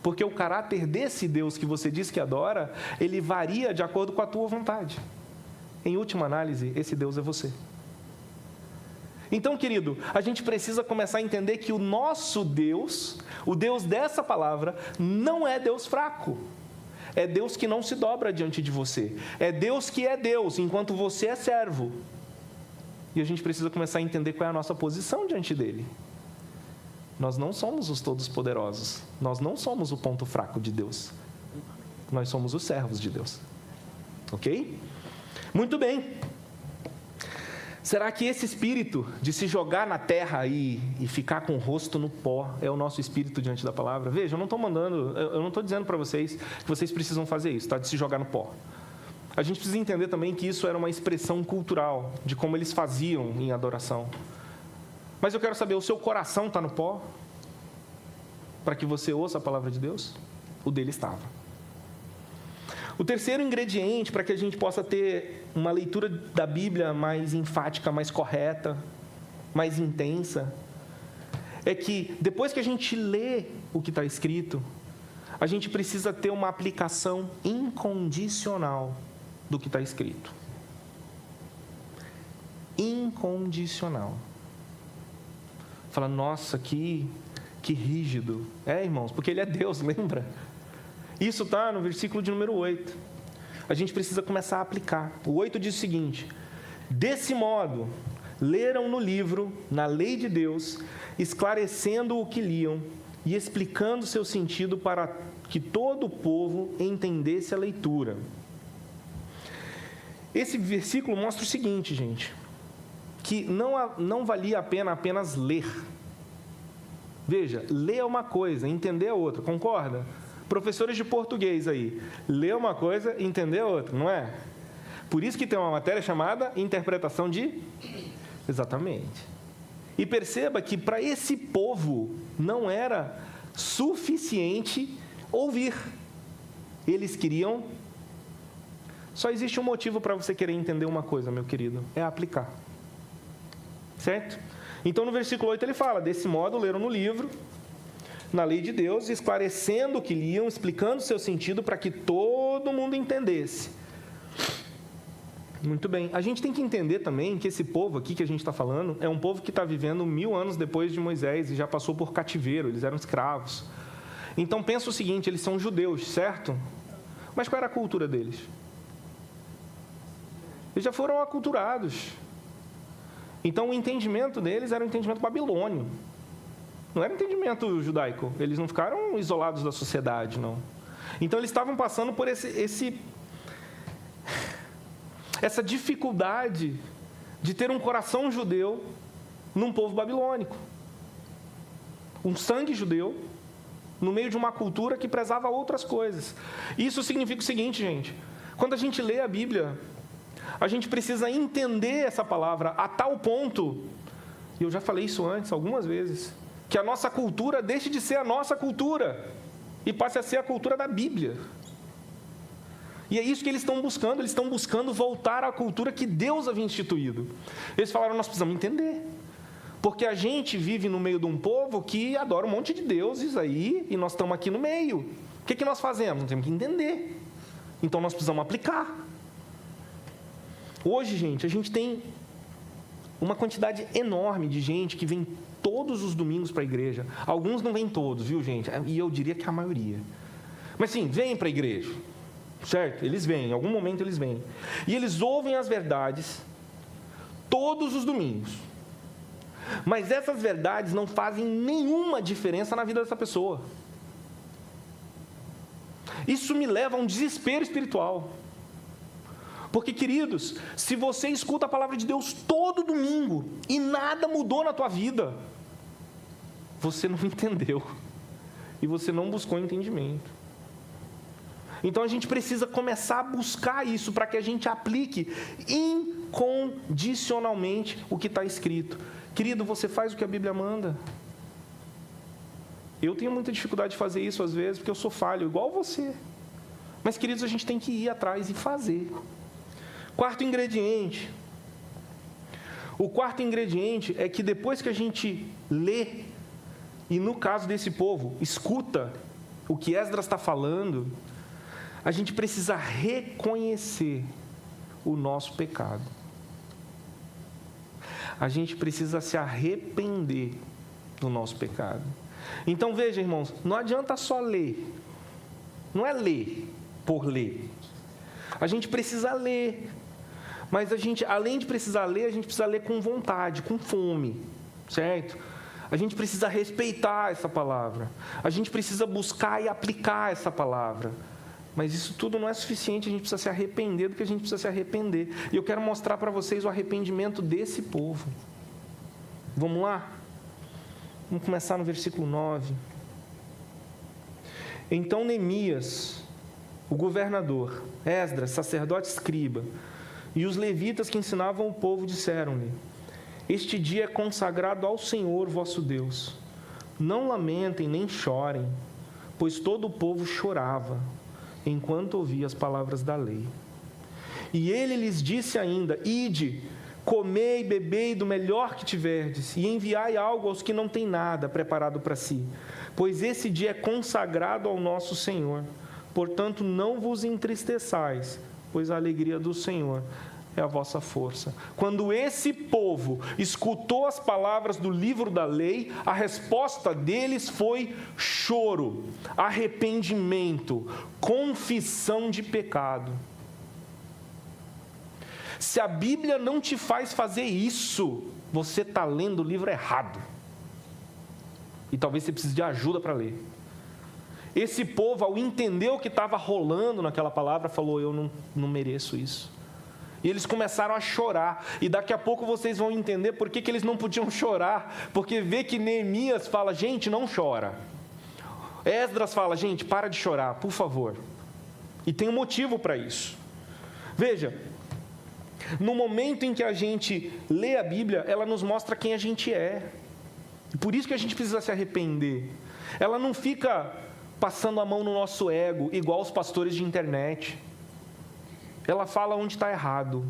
Speaker 1: Porque o caráter desse Deus que você diz que adora, ele varia de acordo com a tua vontade. Em última análise, esse Deus é você. Então, querido, a gente precisa começar a entender que o nosso Deus, o Deus dessa palavra, não é Deus fraco. É Deus que não se dobra diante de você. É Deus que é Deus, enquanto você é servo. E a gente precisa começar a entender qual é a nossa posição diante dele. Nós não somos os todos-poderosos. Nós não somos o ponto fraco de Deus. Nós somos os servos de Deus. Ok? Muito bem. Será que esse espírito de se jogar na terra e ficar com o rosto no pó é o nosso espírito diante da palavra? Veja, eu não estou dizendo para vocês que vocês precisam fazer isso, tá? De se jogar no pó. A gente precisa entender também que isso era uma expressão cultural de como eles faziam em adoração. Mas eu quero saber, o seu coração está no pó? Para que você ouça a palavra de Deus? O dele estava. O terceiro ingrediente para que a gente possa ter uma leitura da Bíblia mais enfática, mais correta, mais intensa, é que depois que a gente lê o que está escrito, a gente precisa ter uma aplicação incondicional do que está escrito. Incondicional. Fala, nossa, que rígido. É, irmãos, porque ele é Deus, lembra? Isso está no versículo de número 8. A gente precisa começar a aplicar. O 8 diz o seguinte: desse modo, leram no livro, na lei de Deus, esclarecendo o que liam e explicando seu sentido para que todo o povo entendesse a leitura. Esse versículo mostra o seguinte, gente, que não valia a pena apenas ler. Veja, ler é uma coisa, entender é outra, concorda? Professores de português aí, ler uma coisa, entender outra, não é? Por isso que tem uma matéria chamada interpretação de... Exatamente. E perceba que para esse povo não era suficiente ouvir. Eles queriam... Só existe um motivo para você querer entender uma coisa, meu querido, é aplicar. Certo? Então, no versículo 8 ele fala, desse modo leram no livro, na lei de Deus, esclarecendo o que liam, explicando o seu sentido para que todo mundo entendesse. Muito bem. A gente tem que entender também que esse povo aqui que a gente está falando é um povo que está vivendo 1000 anos depois de Moisés e já passou por cativeiro, eles eram escravos. Então, pensa o seguinte, eles são judeus, certo? Mas qual era a cultura deles? Eles já foram aculturados. Então, o entendimento deles era um entendimento babilônio. Não era um entendimento judaico. Eles não ficaram isolados da sociedade, não. Então, eles estavam passando por esse essa dificuldade de ter um coração judeu num povo babilônico. Um sangue judeu no meio de uma cultura que prezava outras coisas. Isso significa o seguinte, gente: quando a gente lê a Bíblia, a gente precisa entender essa palavra a tal ponto, e eu já falei isso antes algumas vezes, que a nossa cultura deixe de ser a nossa cultura e passe a ser a cultura da Bíblia. E é isso que eles estão buscando voltar à cultura que Deus havia instituído. Eles falaram: nós precisamos entender, porque a gente vive no meio de um povo que adora um monte de deuses aí, e nós estamos aqui no meio. O que nós fazemos? Nós temos que entender. Então nós precisamos aplicar. Hoje, gente, a gente tem uma quantidade enorme de gente que vem todos os domingos para a igreja. Alguns não vêm todos, viu, gente? E eu diria que a maioria. Mas sim, vêm para a igreja, certo? Eles vêm, em algum momento eles vêm. E eles ouvem as verdades todos os domingos. Mas essas verdades não fazem nenhuma diferença na vida dessa pessoa. Isso me leva a um desespero espiritual. Porque, queridos, se você escuta a palavra de Deus todo domingo e nada mudou na tua vida, você não entendeu e você não buscou entendimento. Então a gente precisa começar a buscar isso para que a gente aplique incondicionalmente o que está escrito. Querido, você faz o que a Bíblia manda. Eu tenho muita dificuldade de fazer isso às vezes, porque eu sou falho, igual você. Mas, queridos, a gente tem que ir atrás e fazer. Quarto ingrediente. O quarto ingrediente é que depois que a gente lê, e no caso desse povo, escuta o que Esdras está falando, a gente precisa reconhecer o nosso pecado. A gente precisa se arrepender do nosso pecado. Então, veja, irmãos, não adianta só ler. Não é ler por ler. A gente precisa ler. Mas a gente, além de precisar ler, a gente precisa ler com vontade, com fome, certo? A gente precisa respeitar essa palavra. A gente precisa buscar e aplicar essa palavra. Mas isso tudo não é suficiente, a gente precisa se arrepender do que a gente precisa se arrepender. E eu quero mostrar para vocês o arrependimento desse povo. Vamos lá? Vamos começar no versículo 9. Então Neemias, o governador, Esdras, sacerdote escriba, e os levitas que ensinavam o povo disseram-lhe: este dia é consagrado ao Senhor vosso Deus. Não lamentem nem chorem, pois todo o povo chorava enquanto ouvia as palavras da lei. E ele lhes disse ainda: ide, comei e bebei do melhor que tiverdes, e enviai algo aos que não têm nada preparado para si, pois esse dia é consagrado ao nosso Senhor. Portanto, não vos entristeçais, pois a alegria do Senhor é a vossa força. Quando esse povo escutou as palavras do livro da lei, a resposta deles foi choro, arrependimento, confissão de pecado. Se a Bíblia não te faz fazer isso, você está lendo o livro errado. E talvez você precise de ajuda para ler. Esse povo, ao entender o que estava rolando naquela palavra, falou: eu não mereço isso. E eles começaram a chorar. E daqui a pouco vocês vão entender por que eles não podiam chorar. Porque vê que Neemias fala: gente, não chora. Esdras fala: gente, para de chorar, por favor. E tem um motivo para isso. Veja, no momento em que a gente lê a Bíblia, ela nos mostra quem a gente é. E por isso que a gente precisa se arrepender. Ela não fica passando a mão no nosso ego, igual os pastores de internet. Ela fala onde está errado,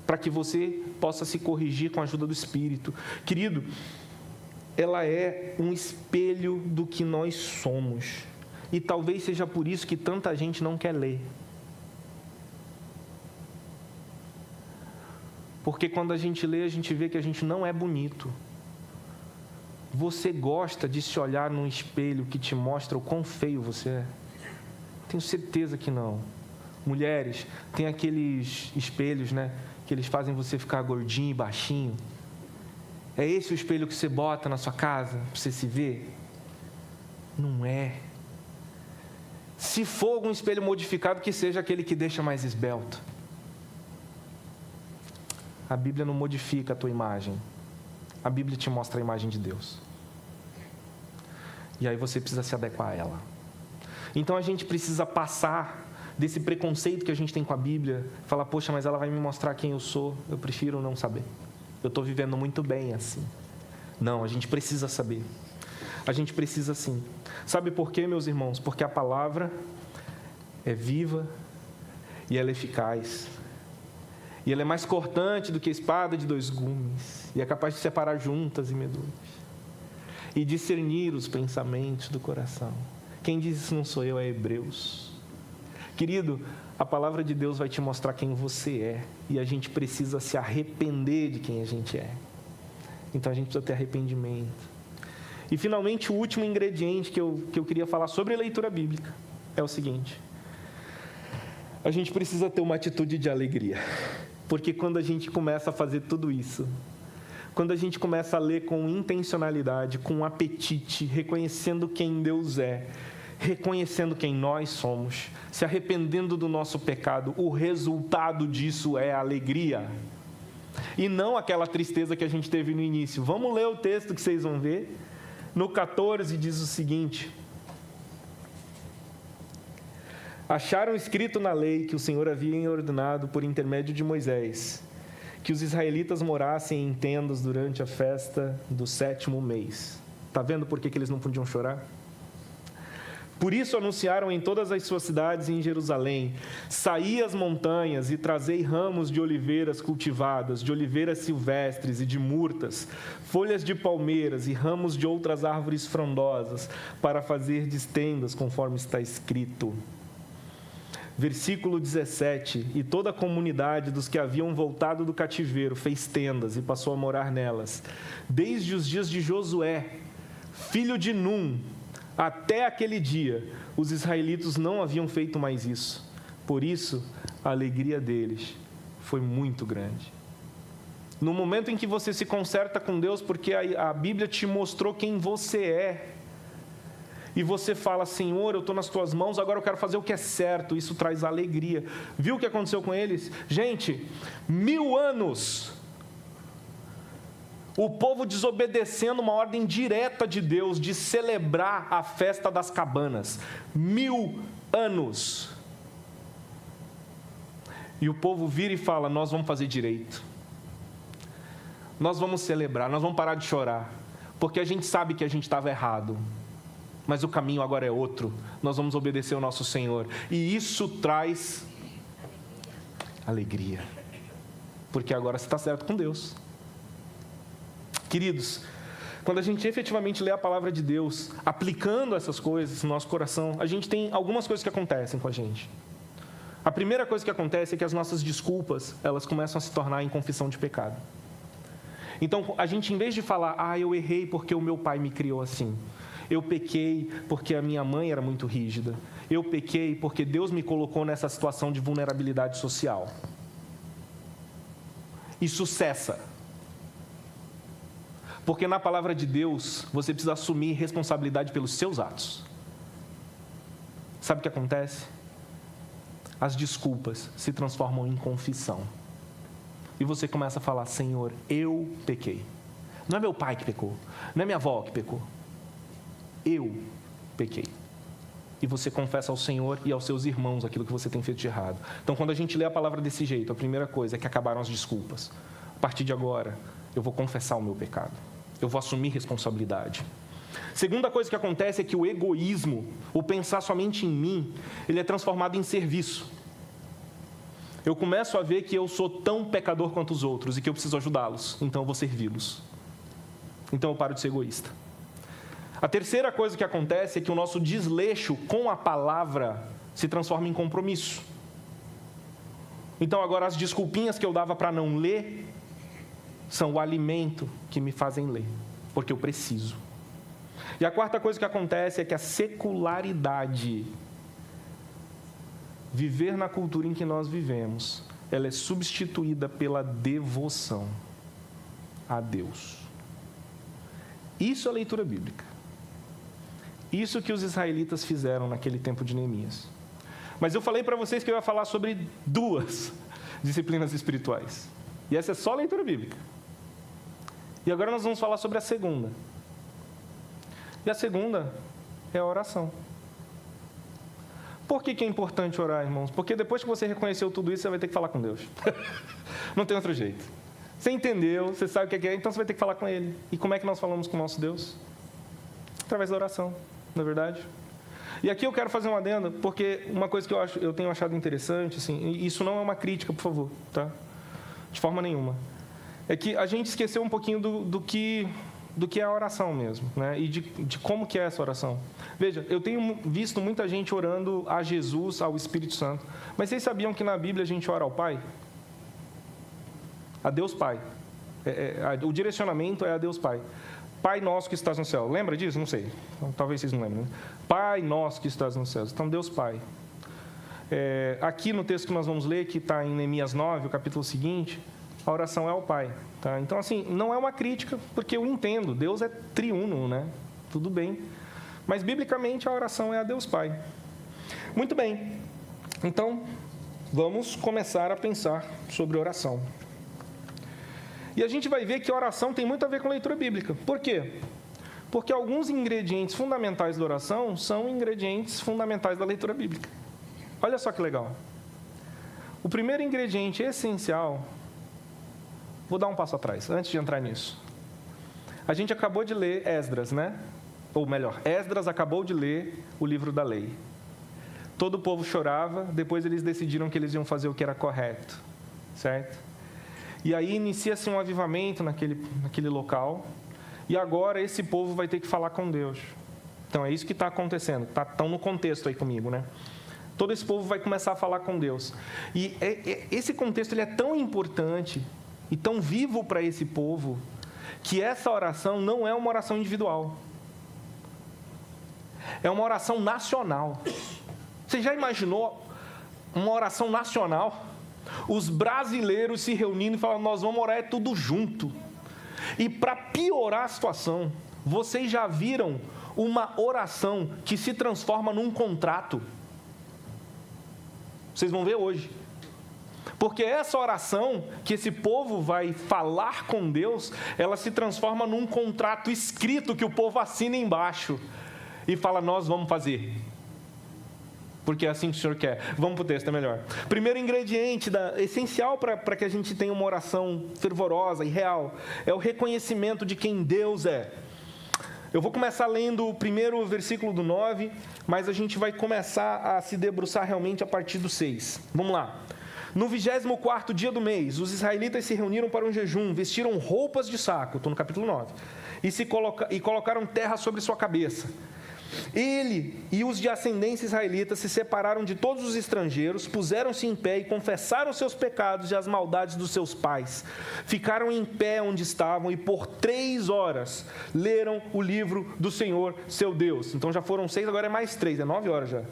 Speaker 1: para que você possa se corrigir com a ajuda do Espírito. Querido, ela é um espelho do que nós somos. E talvez seja por isso que tanta gente não quer ler. Porque quando a gente lê, a gente vê que a gente não é bonito. Você gosta de se olhar num espelho que te mostra o quão feio você é? Tenho certeza que não. Mulheres, tem aqueles espelhos, né, que eles fazem você ficar gordinho e baixinho. É esse o espelho que você bota na sua casa para você se ver? Não é. Se for algum espelho modificado, que seja aquele que deixa mais esbelto. A Bíblia não modifica a tua imagem. A Bíblia te mostra a imagem de Deus. E aí você precisa se adequar a ela. Então a gente precisa passar desse preconceito que a gente tem com a Bíblia, falar, poxa, mas ela vai me mostrar quem eu sou, eu prefiro não saber. Eu estou vivendo muito bem assim. Não, a gente precisa saber. A gente precisa sim. Sabe por quê, meus irmãos? Porque a palavra é viva e ela é eficaz. E ela é mais cortante do que a espada de 2 gumes. E é capaz de separar juntas e medulas. E discernir os pensamentos do coração. Quem diz isso não sou eu, é Hebreus. Querido, a palavra de Deus vai te mostrar quem você é. E a gente precisa se arrepender de quem a gente é. Então a gente precisa ter arrependimento. E finalmente o último ingrediente que eu queria falar sobre a leitura bíblica é o seguinte. A gente precisa ter uma atitude de alegria. Porque quando a gente começa a fazer tudo isso, quando a gente começa a ler com intencionalidade, com apetite, reconhecendo quem Deus é, reconhecendo quem nós somos, se arrependendo do nosso pecado, o resultado disso é alegria. E não aquela tristeza que a gente teve no início. Vamos ler o texto que vocês vão ver. No 14 diz o seguinte: acharam escrito na lei que o Senhor havia ordenado por intermédio de Moisés, que os israelitas morassem em tendas durante a festa do 7º mês. Está vendo por que eles não podiam chorar? Por isso anunciaram em todas as suas cidades e em Jerusalém: saí às montanhas e trazei ramos de oliveiras cultivadas, de oliveiras silvestres e de murtas, folhas de palmeiras e ramos de outras árvores frondosas, para fazer tendas, conforme está escrito. Versículo 17: e toda a comunidade dos que haviam voltado do cativeiro fez tendas e passou a morar nelas, desde os dias de Josué, filho de Num, até aquele dia, os israelitas não haviam feito mais isso. Por isso, a alegria deles foi muito grande. No momento em que você se conserta com Deus, porque a Bíblia te mostrou quem você é, e você fala, Senhor, eu estou nas tuas mãos, agora eu quero fazer o que é certo, isso traz alegria. Viu o que aconteceu com eles? Gente, 1000 anos... o povo desobedecendo uma ordem direta de Deus de celebrar a festa das cabanas. 1000 anos. E o povo vira e fala, nós vamos fazer direito. Nós vamos celebrar, nós vamos parar de chorar. Porque a gente sabe que a gente estava errado. Mas o caminho agora é outro. Nós vamos obedecer ao nosso Senhor. E isso traz alegria. Porque agora você está certo com Deus. Queridos, quando a gente efetivamente lê a palavra de Deus, aplicando essas coisas no nosso coração, a gente tem algumas coisas que acontecem com a gente. A primeira coisa que acontece é que as nossas desculpas, elas começam a se tornar em confissão de pecado. Então, a gente, em vez de falar, eu errei porque o meu pai me criou assim, eu pequei porque a minha mãe era muito rígida, eu pequei porque Deus me colocou nessa situação de vulnerabilidade social. Isso cessa. Porque na palavra de Deus, você precisa assumir responsabilidade pelos seus atos. Sabe o que acontece? As desculpas se transformam em confissão. E você começa a falar, Senhor, eu pequei. Não é meu pai que pecou, não é minha avó que pecou. Eu pequei. E você confessa ao Senhor e aos seus irmãos aquilo que você tem feito de errado. Então, quando a gente lê a palavra desse jeito, a primeira coisa é que acabaram as desculpas. A partir de agora, eu vou confessar o meu pecado. Eu vou assumir responsabilidade. Segunda coisa que acontece é que o egoísmo, o pensar somente em mim, ele é transformado em serviço. Eu começo a ver que eu sou tão pecador quanto os outros e que eu preciso ajudá-los, então eu vou servi-los. Então eu paro de ser egoísta. A terceira coisa que acontece é que o nosso desleixo com a palavra se transforma em compromisso. Então agora as desculpinhas que eu dava para não ler são o alimento que me fazem ler, porque eu preciso. E a quarta coisa que acontece é que a secularidade, viver na cultura em que nós vivemos, ela é substituída pela devoção a Deus. Isso é leitura bíblica. Isso que os israelitas fizeram naquele tempo de Neemias. Mas eu falei para vocês que eu ia falar sobre 2 disciplinas espirituais. E essa é só a leitura bíblica. E agora nós vamos falar sobre a segunda. E a segunda é a oração. Por que é importante orar, irmãos? Porque depois que você reconheceu tudo isso, você vai ter que falar com Deus. Não tem outro jeito. Você entendeu, você sabe o que é, então você vai ter que falar com Ele. E como é que nós falamos com o nosso Deus? Através da oração, não é verdade? E aqui eu quero fazer uma adenda, porque uma coisa que eu tenho achado interessante, assim, e isso não é uma crítica, por favor, tá? De forma nenhuma. É que a gente esqueceu um pouquinho do que é a oração mesmo, né? E de como que é essa oração. Veja, eu tenho visto muita gente orando a Jesus, ao Espírito Santo. Mas vocês sabiam que na Bíblia a gente ora ao Pai? A Deus Pai. O direcionamento é a Deus Pai. Pai nosso que estás no céu. Lembra disso? Não sei. Talvez vocês não lembrem. Né? Pai nosso que estás no céu. Então, Deus Pai. Aqui no texto que nós vamos ler, que está em Neemias 9, o capítulo seguinte, a oração é ao Pai. Tá? Então, assim, não é uma crítica, porque eu entendo. Deus é triuno, né? Tudo bem. Mas, biblicamente, a oração é a Deus Pai. Muito bem. Então, vamos começar a pensar sobre oração. E a gente vai ver que a oração tem muito a ver com a leitura bíblica. Por quê? Porque alguns ingredientes fundamentais da oração são ingredientes fundamentais da leitura bíblica. Olha só que legal. O primeiro ingrediente essencial... Vou dar um passo atrás, antes de entrar nisso. A gente acabou de ler Esdras, né? Ou melhor, Esdras acabou de ler o livro da lei. Todo o povo chorava, depois eles decidiram que eles iam fazer o que era correto. Certo? E aí inicia-se um avivamento naquele local. E agora esse povo vai ter que falar com Deus. Então é isso que está acontecendo. Estão no contexto aí comigo, né? Todo esse povo vai começar a falar com Deus. E esse contexto ele é tão importante e tão vivo para esse povo, que essa oração não é uma oração individual. É uma oração nacional. Você já imaginou uma oração nacional? Os brasileiros se reunindo e falando, nós vamos orar tudo junto. E para piorar a situação, vocês já viram uma oração que se transforma num contrato? Vocês vão ver hoje. Porque essa oração que esse povo vai falar com Deus, ela se transforma num contrato escrito que o povo assina embaixo e fala, nós vamos fazer. Porque é assim que o Senhor quer. Vamos para o texto, é melhor. Primeiro ingrediente essencial para que a gente tenha uma oração fervorosa e real é o reconhecimento de quem Deus é. Eu vou começar lendo o primeiro versículo do 9, mas a gente vai começar a se debruçar realmente a partir do 6. Vamos lá. No 24º dia do mês, os israelitas se reuniram para um jejum, vestiram roupas de saco, estou no capítulo 9, e colocaram terra sobre sua cabeça. Ele e os de ascendência israelita se separaram de todos os estrangeiros, puseram-se em pé e confessaram seus pecados e as maldades dos seus pais. Ficaram em pé onde estavam e por 3 horas leram o livro do Senhor, seu Deus. Então já foram 6, agora é mais 3, é 9 horas já.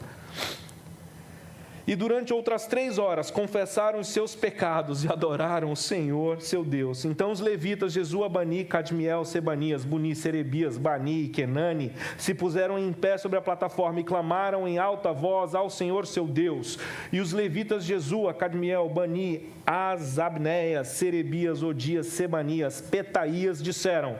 Speaker 1: E durante outras 3 horas confessaram os seus pecados e adoraram o Senhor, seu Deus. Então os levitas, Jesua, Bani, Cadmiel, Sebanias, Buni, Serebias, Bani e Kenani, se puseram em pé sobre a plataforma e clamaram em alta voz ao Senhor, seu Deus. E os levitas, Jesua, Cadmiel, Bani, Asabneias, Serebias, Odias, Sebanias, Petaías, disseram,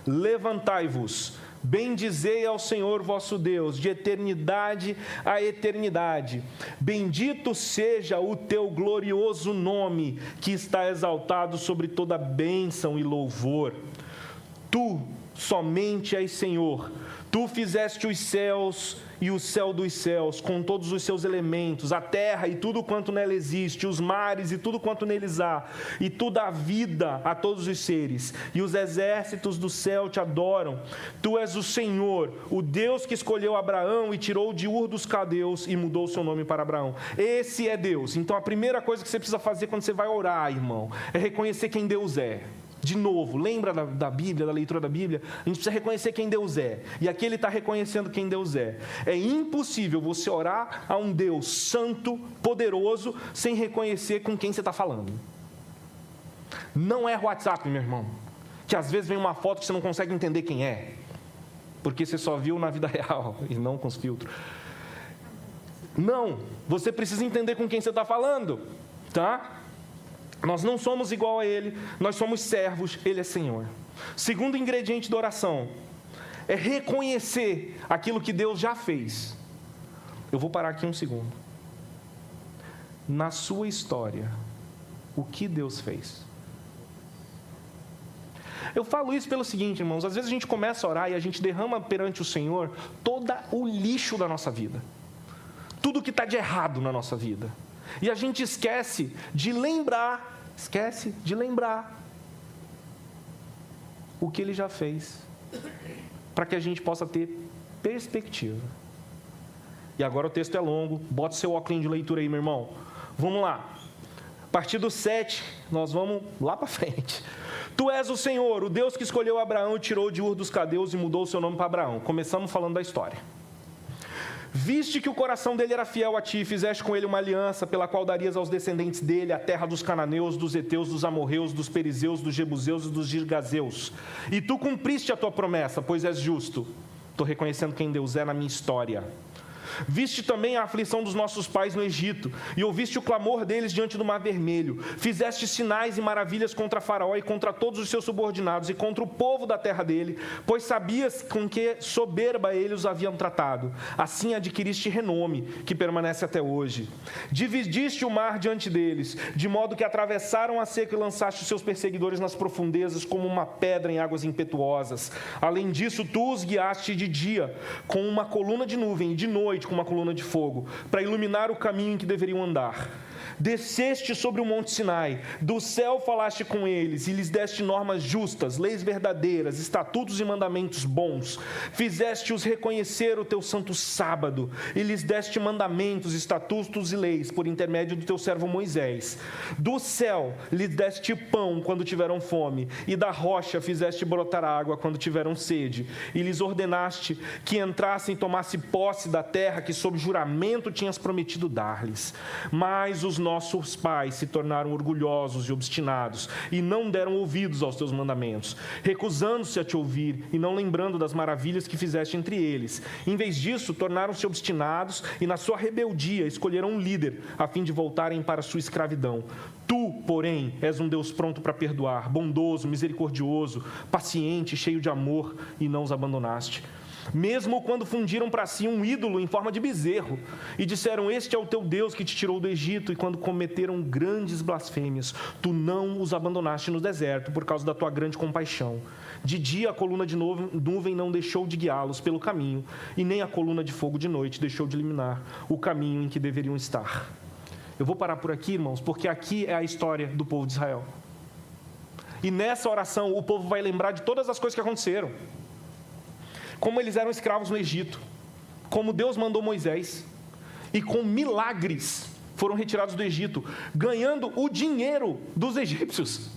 Speaker 1: levantai-vos, bendizei ao Senhor vosso Deus, de eternidade a eternidade. Bendito seja o teu glorioso nome, que está exaltado sobre toda bênção e louvor. Tu somente és Senhor. Tu fizeste os céus e o céu dos céus, com todos os seus elementos, a terra e tudo quanto nela existe, os mares e tudo quanto neles há, e tu dá vida a todos os seres, e os exércitos do céu te adoram. Tu és o Senhor, o Deus que escolheu Abraão e tirou de Ur dos Caldeus e mudou o seu nome para Abraão. Esse é Deus. Então a primeira coisa que você precisa fazer quando você vai orar, irmão, é reconhecer quem Deus é. De novo, lembra da Bíblia, da leitura da Bíblia? A gente precisa reconhecer quem Deus é. E aqui ele está reconhecendo quem Deus é. É impossível você orar a um Deus santo, poderoso, sem reconhecer com quem você está falando. Não é WhatsApp, meu irmão, que às vezes vem uma foto que você não consegue entender quem é, porque você só viu na vida real e não com os filtros. Não, você precisa entender com quem você está falando, tá? Nós não somos igual a Ele, nós somos servos, Ele é Senhor. Segundo ingrediente da oração é reconhecer aquilo que Deus já fez. Eu vou parar aqui um segundo. Na sua história, o que Deus fez? Eu falo isso pelo seguinte, irmãos, às vezes a gente começa a orar e a gente derrama perante o Senhor todo o lixo da nossa vida. Tudo que está de errado na nossa vida. E a gente esquece de lembrar o que Ele já fez, para que a gente possa ter perspectiva. E agora o texto é longo, bota o seu óculos de leitura aí, meu irmão. Vamos lá. A partir do 7, nós vamos lá para frente. Tu és o Senhor, o Deus que escolheu Abraão e tirou de Ur dos Caldeus e mudou o seu nome para Abraão. Começamos falando da história. Viste que o coração dele era fiel a ti, fizeste com ele uma aliança, pela qual darias aos descendentes dele a terra dos cananeus, dos heteus, dos amorreus, dos perizeus, dos jebuseus e dos girgazeus. E tu cumpriste a tua promessa, pois és justo. Estou reconhecendo quem Deus é na minha história. Viste também a aflição dos nossos pais no Egito, e ouviste o clamor deles diante do Mar Vermelho. Fizeste sinais e maravilhas contra Faraó e contra todos os seus subordinados, e contra o povo da terra dele, pois sabias com que soberba eles os haviam tratado. Assim adquiriste renome, que permanece até hoje. Dividiste o mar diante deles, de modo que atravessaram a seca e lançaste os seus perseguidores nas profundezas, como uma pedra em águas impetuosas. Além disso, tu os guiaste de dia, com uma coluna de nuvem, e de noite, com uma coluna de fogo, para iluminar o caminho em que deveriam andar. Desceste sobre o monte Sinai, do céu falaste com eles, e lhes deste normas justas, leis verdadeiras, estatutos e mandamentos bons. Fizeste-os reconhecer o teu santo sábado, e lhes deste mandamentos, estatutos e leis, por intermédio do teu servo Moisés. Do céu lhes deste pão quando tiveram fome, e da rocha fizeste brotar água quando tiveram sede, e lhes ordenaste que entrassem e tomassem posse da terra que sob juramento tinhas prometido dar-lhes. Mas os nossos pais se tornaram orgulhosos e obstinados, e não deram ouvidos aos teus mandamentos, recusando-se a te ouvir, e não lembrando das maravilhas que fizeste entre eles. Em vez disso, tornaram-se obstinados, e na sua rebeldia escolheram um líder, a fim de voltarem para a sua escravidão. Tu, porém, és um Deus pronto para perdoar, bondoso, misericordioso, paciente, cheio de amor, e não os abandonaste. Mesmo quando fundiram para si um ídolo em forma de bezerro, e disseram, este é o teu Deus que te tirou do Egito, e quando cometeram grandes blasfêmias, tu não os abandonaste no deserto, por causa da tua grande compaixão. De dia a coluna de nuvem não deixou de guiá-los pelo caminho, e nem a coluna de fogo de noite deixou de iluminar o caminho em que deveriam estar. Eu vou parar por aqui, irmãos, porque aqui é a história do povo de Israel. E nessa oração o povo vai lembrar de todas as coisas que aconteceram. Como eles eram escravos no Egito, como Deus mandou Moisés, e com milagres foram retirados do Egito, ganhando o dinheiro dos egípcios.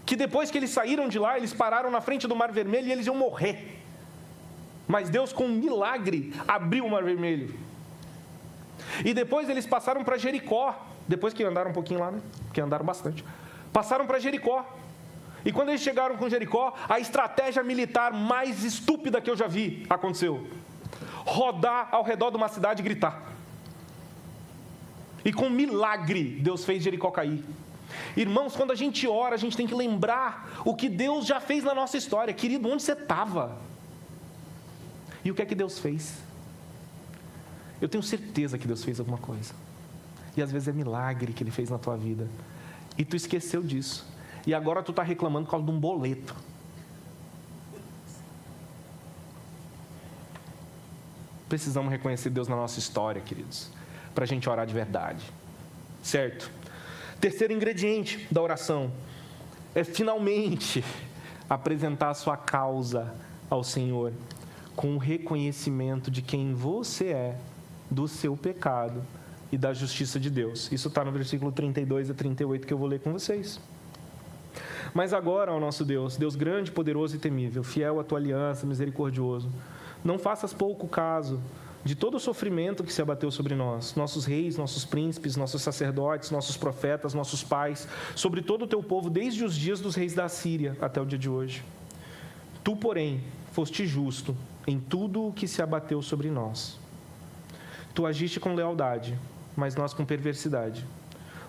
Speaker 1: Que depois que eles saíram de lá, eles pararam na frente do Mar Vermelho e eles iam morrer. Mas Deus, com um milagre, abriu o Mar Vermelho. E depois eles passaram para Jericó, depois que andaram um pouquinho lá, né? Porque andaram bastante. Passaram para Jericó. E quando eles chegaram com Jericó, a estratégia militar mais estúpida que eu já vi aconteceu. Rodar ao redor de uma cidade e gritar. E com milagre, Deus fez Jericó cair. Irmãos, quando a gente ora, a gente tem que lembrar o que Deus já fez na nossa história. Querido, onde você estava? E o que é que Deus fez? Eu tenho certeza que Deus fez alguma coisa. E às vezes é milagre que Ele fez na tua vida. E tu esqueceu disso. E agora tu está reclamando por causa de um boleto. Precisamos reconhecer Deus na nossa história, queridos, para a gente orar de verdade. Certo? Terceiro ingrediente da oração é finalmente apresentar a sua causa ao Senhor com o reconhecimento de quem você é, do seu pecado e da justiça de Deus. Isso está no versículo 32 a 38 que eu vou ler com vocês. Mas agora, ó nosso Deus, Deus grande, poderoso e temível, fiel à tua aliança, misericordioso, não faças pouco caso de todo o sofrimento que se abateu sobre nós, nossos reis, nossos príncipes, nossos sacerdotes, nossos profetas, nossos pais, sobre todo o teu povo, desde os dias dos reis da Assíria até o dia de hoje. Tu, porém, foste justo em tudo o que se abateu sobre nós. Tu agiste com lealdade, mas nós com perversidade.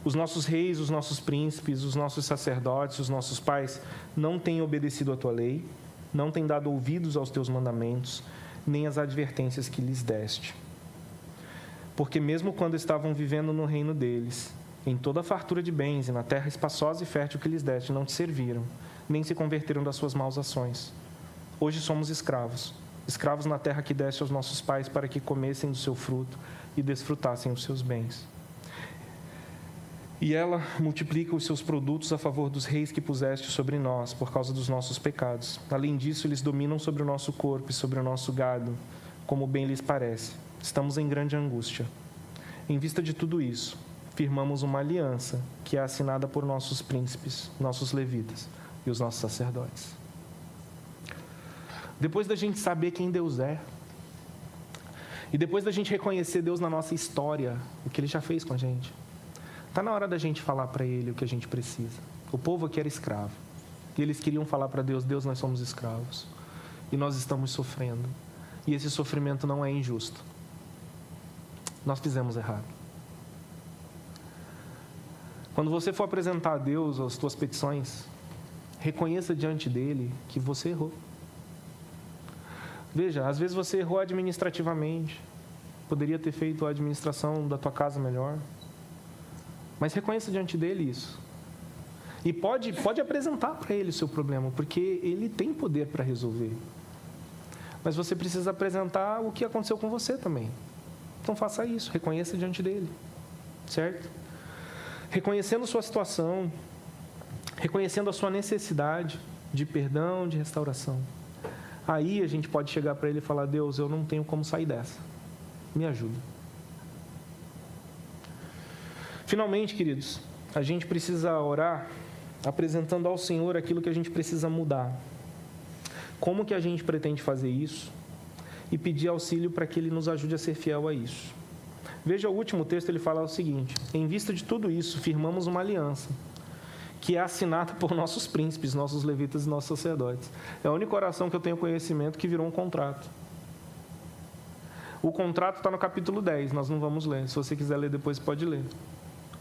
Speaker 1: Os nossos reis, os nossos príncipes, os nossos sacerdotes, os nossos pais não têm obedecido à tua lei, não têm dado ouvidos aos teus mandamentos, nem às advertências que lhes deste. Porque mesmo quando estavam vivendo no reino deles, em toda a fartura de bens e na terra espaçosa e fértil que lhes deste, não te serviram, nem se converteram das suas maus ações. Hoje somos escravos, escravos na terra que deste aos nossos pais para que comessem do seu fruto e desfrutassem os seus bens. E ela multiplica os seus produtos a favor dos reis que puseste sobre nós, por causa dos nossos pecados. Além disso, eles dominam sobre o nosso corpo e sobre o nosso gado, como bem lhes parece. Estamos em grande angústia. Em vista de tudo isso, firmamos uma aliança que é assinada por nossos príncipes, nossos levitas e os nossos sacerdotes. Depois da gente saber quem Deus é, e depois da gente reconhecer Deus na nossa história, o que Ele já fez com a gente, está na hora da gente falar para Ele o que a gente precisa. O povo aqui era escravo. E eles queriam falar para Deus: Deus, nós somos escravos. E nós estamos sofrendo. E esse sofrimento não é injusto. Nós fizemos errado. Quando você for apresentar a Deus as tuas petições, reconheça diante dEle que você errou. Veja, às vezes você errou administrativamente. Poderia ter feito a administração da tua casa melhor. Mas reconheça diante dEle isso. E pode apresentar para Ele o seu problema, porque Ele tem poder para resolver. Mas você precisa apresentar o que aconteceu com você também. Então faça isso, reconheça diante dEle. Certo? Reconhecendo sua situação, reconhecendo a sua necessidade de perdão, de restauração. Aí a gente pode chegar para Ele e falar: Deus, eu não tenho como sair dessa. Me ajuda. Finalmente, queridos, a gente precisa orar apresentando ao Senhor aquilo que a gente precisa mudar. Como que a gente pretende fazer isso? E pedir auxílio para que Ele nos ajude a ser fiel a isso. Veja o último texto, ele fala o seguinte: em vista de tudo isso, firmamos uma aliança, que é assinada por nossos príncipes, nossos levitas e nossos sacerdotes. É a única oração que eu tenho conhecimento que virou um contrato. O contrato está no capítulo 10, nós não vamos ler. Se você quiser ler depois, pode ler.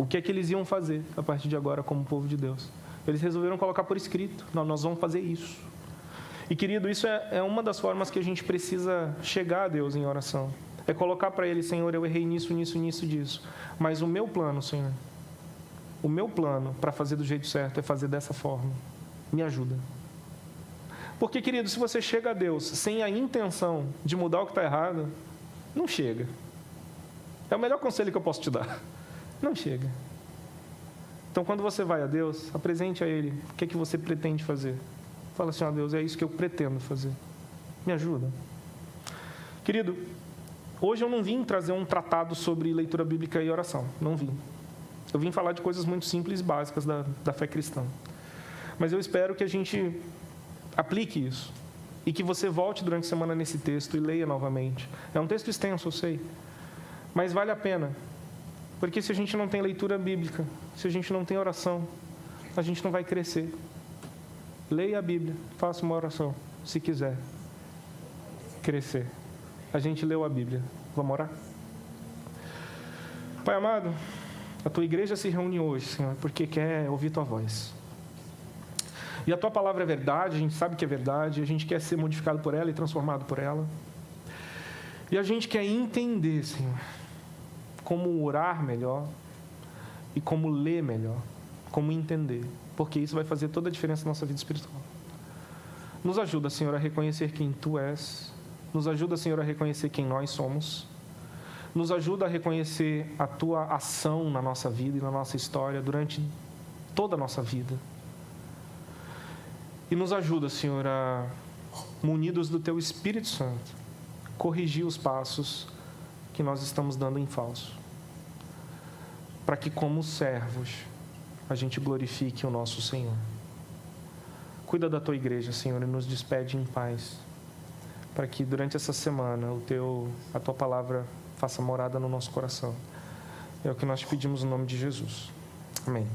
Speaker 1: O que é que eles iam fazer a partir de agora como povo de Deus? Eles resolveram colocar por escrito: nós vamos fazer isso. E, querido, isso é uma das formas que a gente precisa chegar a Deus em oração. É colocar para Ele: Senhor, eu errei nisso, nisso, nisso, disso. Mas o meu plano, Senhor, o meu plano para fazer do jeito certo é fazer dessa forma. Me ajuda. Porque, querido, se você chega a Deus sem a intenção de mudar o que está errado, não chega. É o melhor conselho que eu posso te dar. Não chega. Então, quando você vai a Deus, apresente a Ele o que é que você pretende fazer. Fala assim: ó Deus, é isso que eu pretendo fazer. Me ajuda. Querido, hoje eu não vim trazer um tratado sobre leitura bíblica e oração. Não vim. Eu vim falar de coisas muito simples e básicas da fé cristã. Mas eu espero que a gente aplique isso. E que você volte durante a semana nesse texto e leia novamente. É um texto extenso, eu sei. Mas vale a pena. Porque se a gente não tem leitura bíblica, se a gente não tem oração, a gente não vai crescer. Leia a Bíblia, faça uma oração, se quiser crescer. A gente leu a Bíblia. Vamos orar? Pai amado, a Tua igreja se reúne hoje, Senhor, porque quer ouvir Tua voz. E a Tua palavra é verdade, a gente sabe que é verdade, a gente quer ser modificado por ela e transformado por ela. E a gente quer entender, Senhor, como orar melhor e como ler melhor, como entender, porque isso vai fazer toda a diferença na nossa vida espiritual. Nos ajuda, Senhor, a reconhecer quem Tu és. Nos ajuda, Senhor, a reconhecer quem nós somos. Nos ajuda a reconhecer a Tua ação na nossa vida e na nossa história durante toda a nossa vida. E nos ajuda, Senhor, a, munidos do Teu Espírito Santo, corrigir os passos que nós estamos dando em falso, para que, como servos, a gente glorifique o nosso Senhor. Cuida da Tua igreja, Senhor, e nos despede em paz, para que durante essa semana a Tua palavra faça morada no nosso coração. É o que nós te pedimos no nome de Jesus. Amém.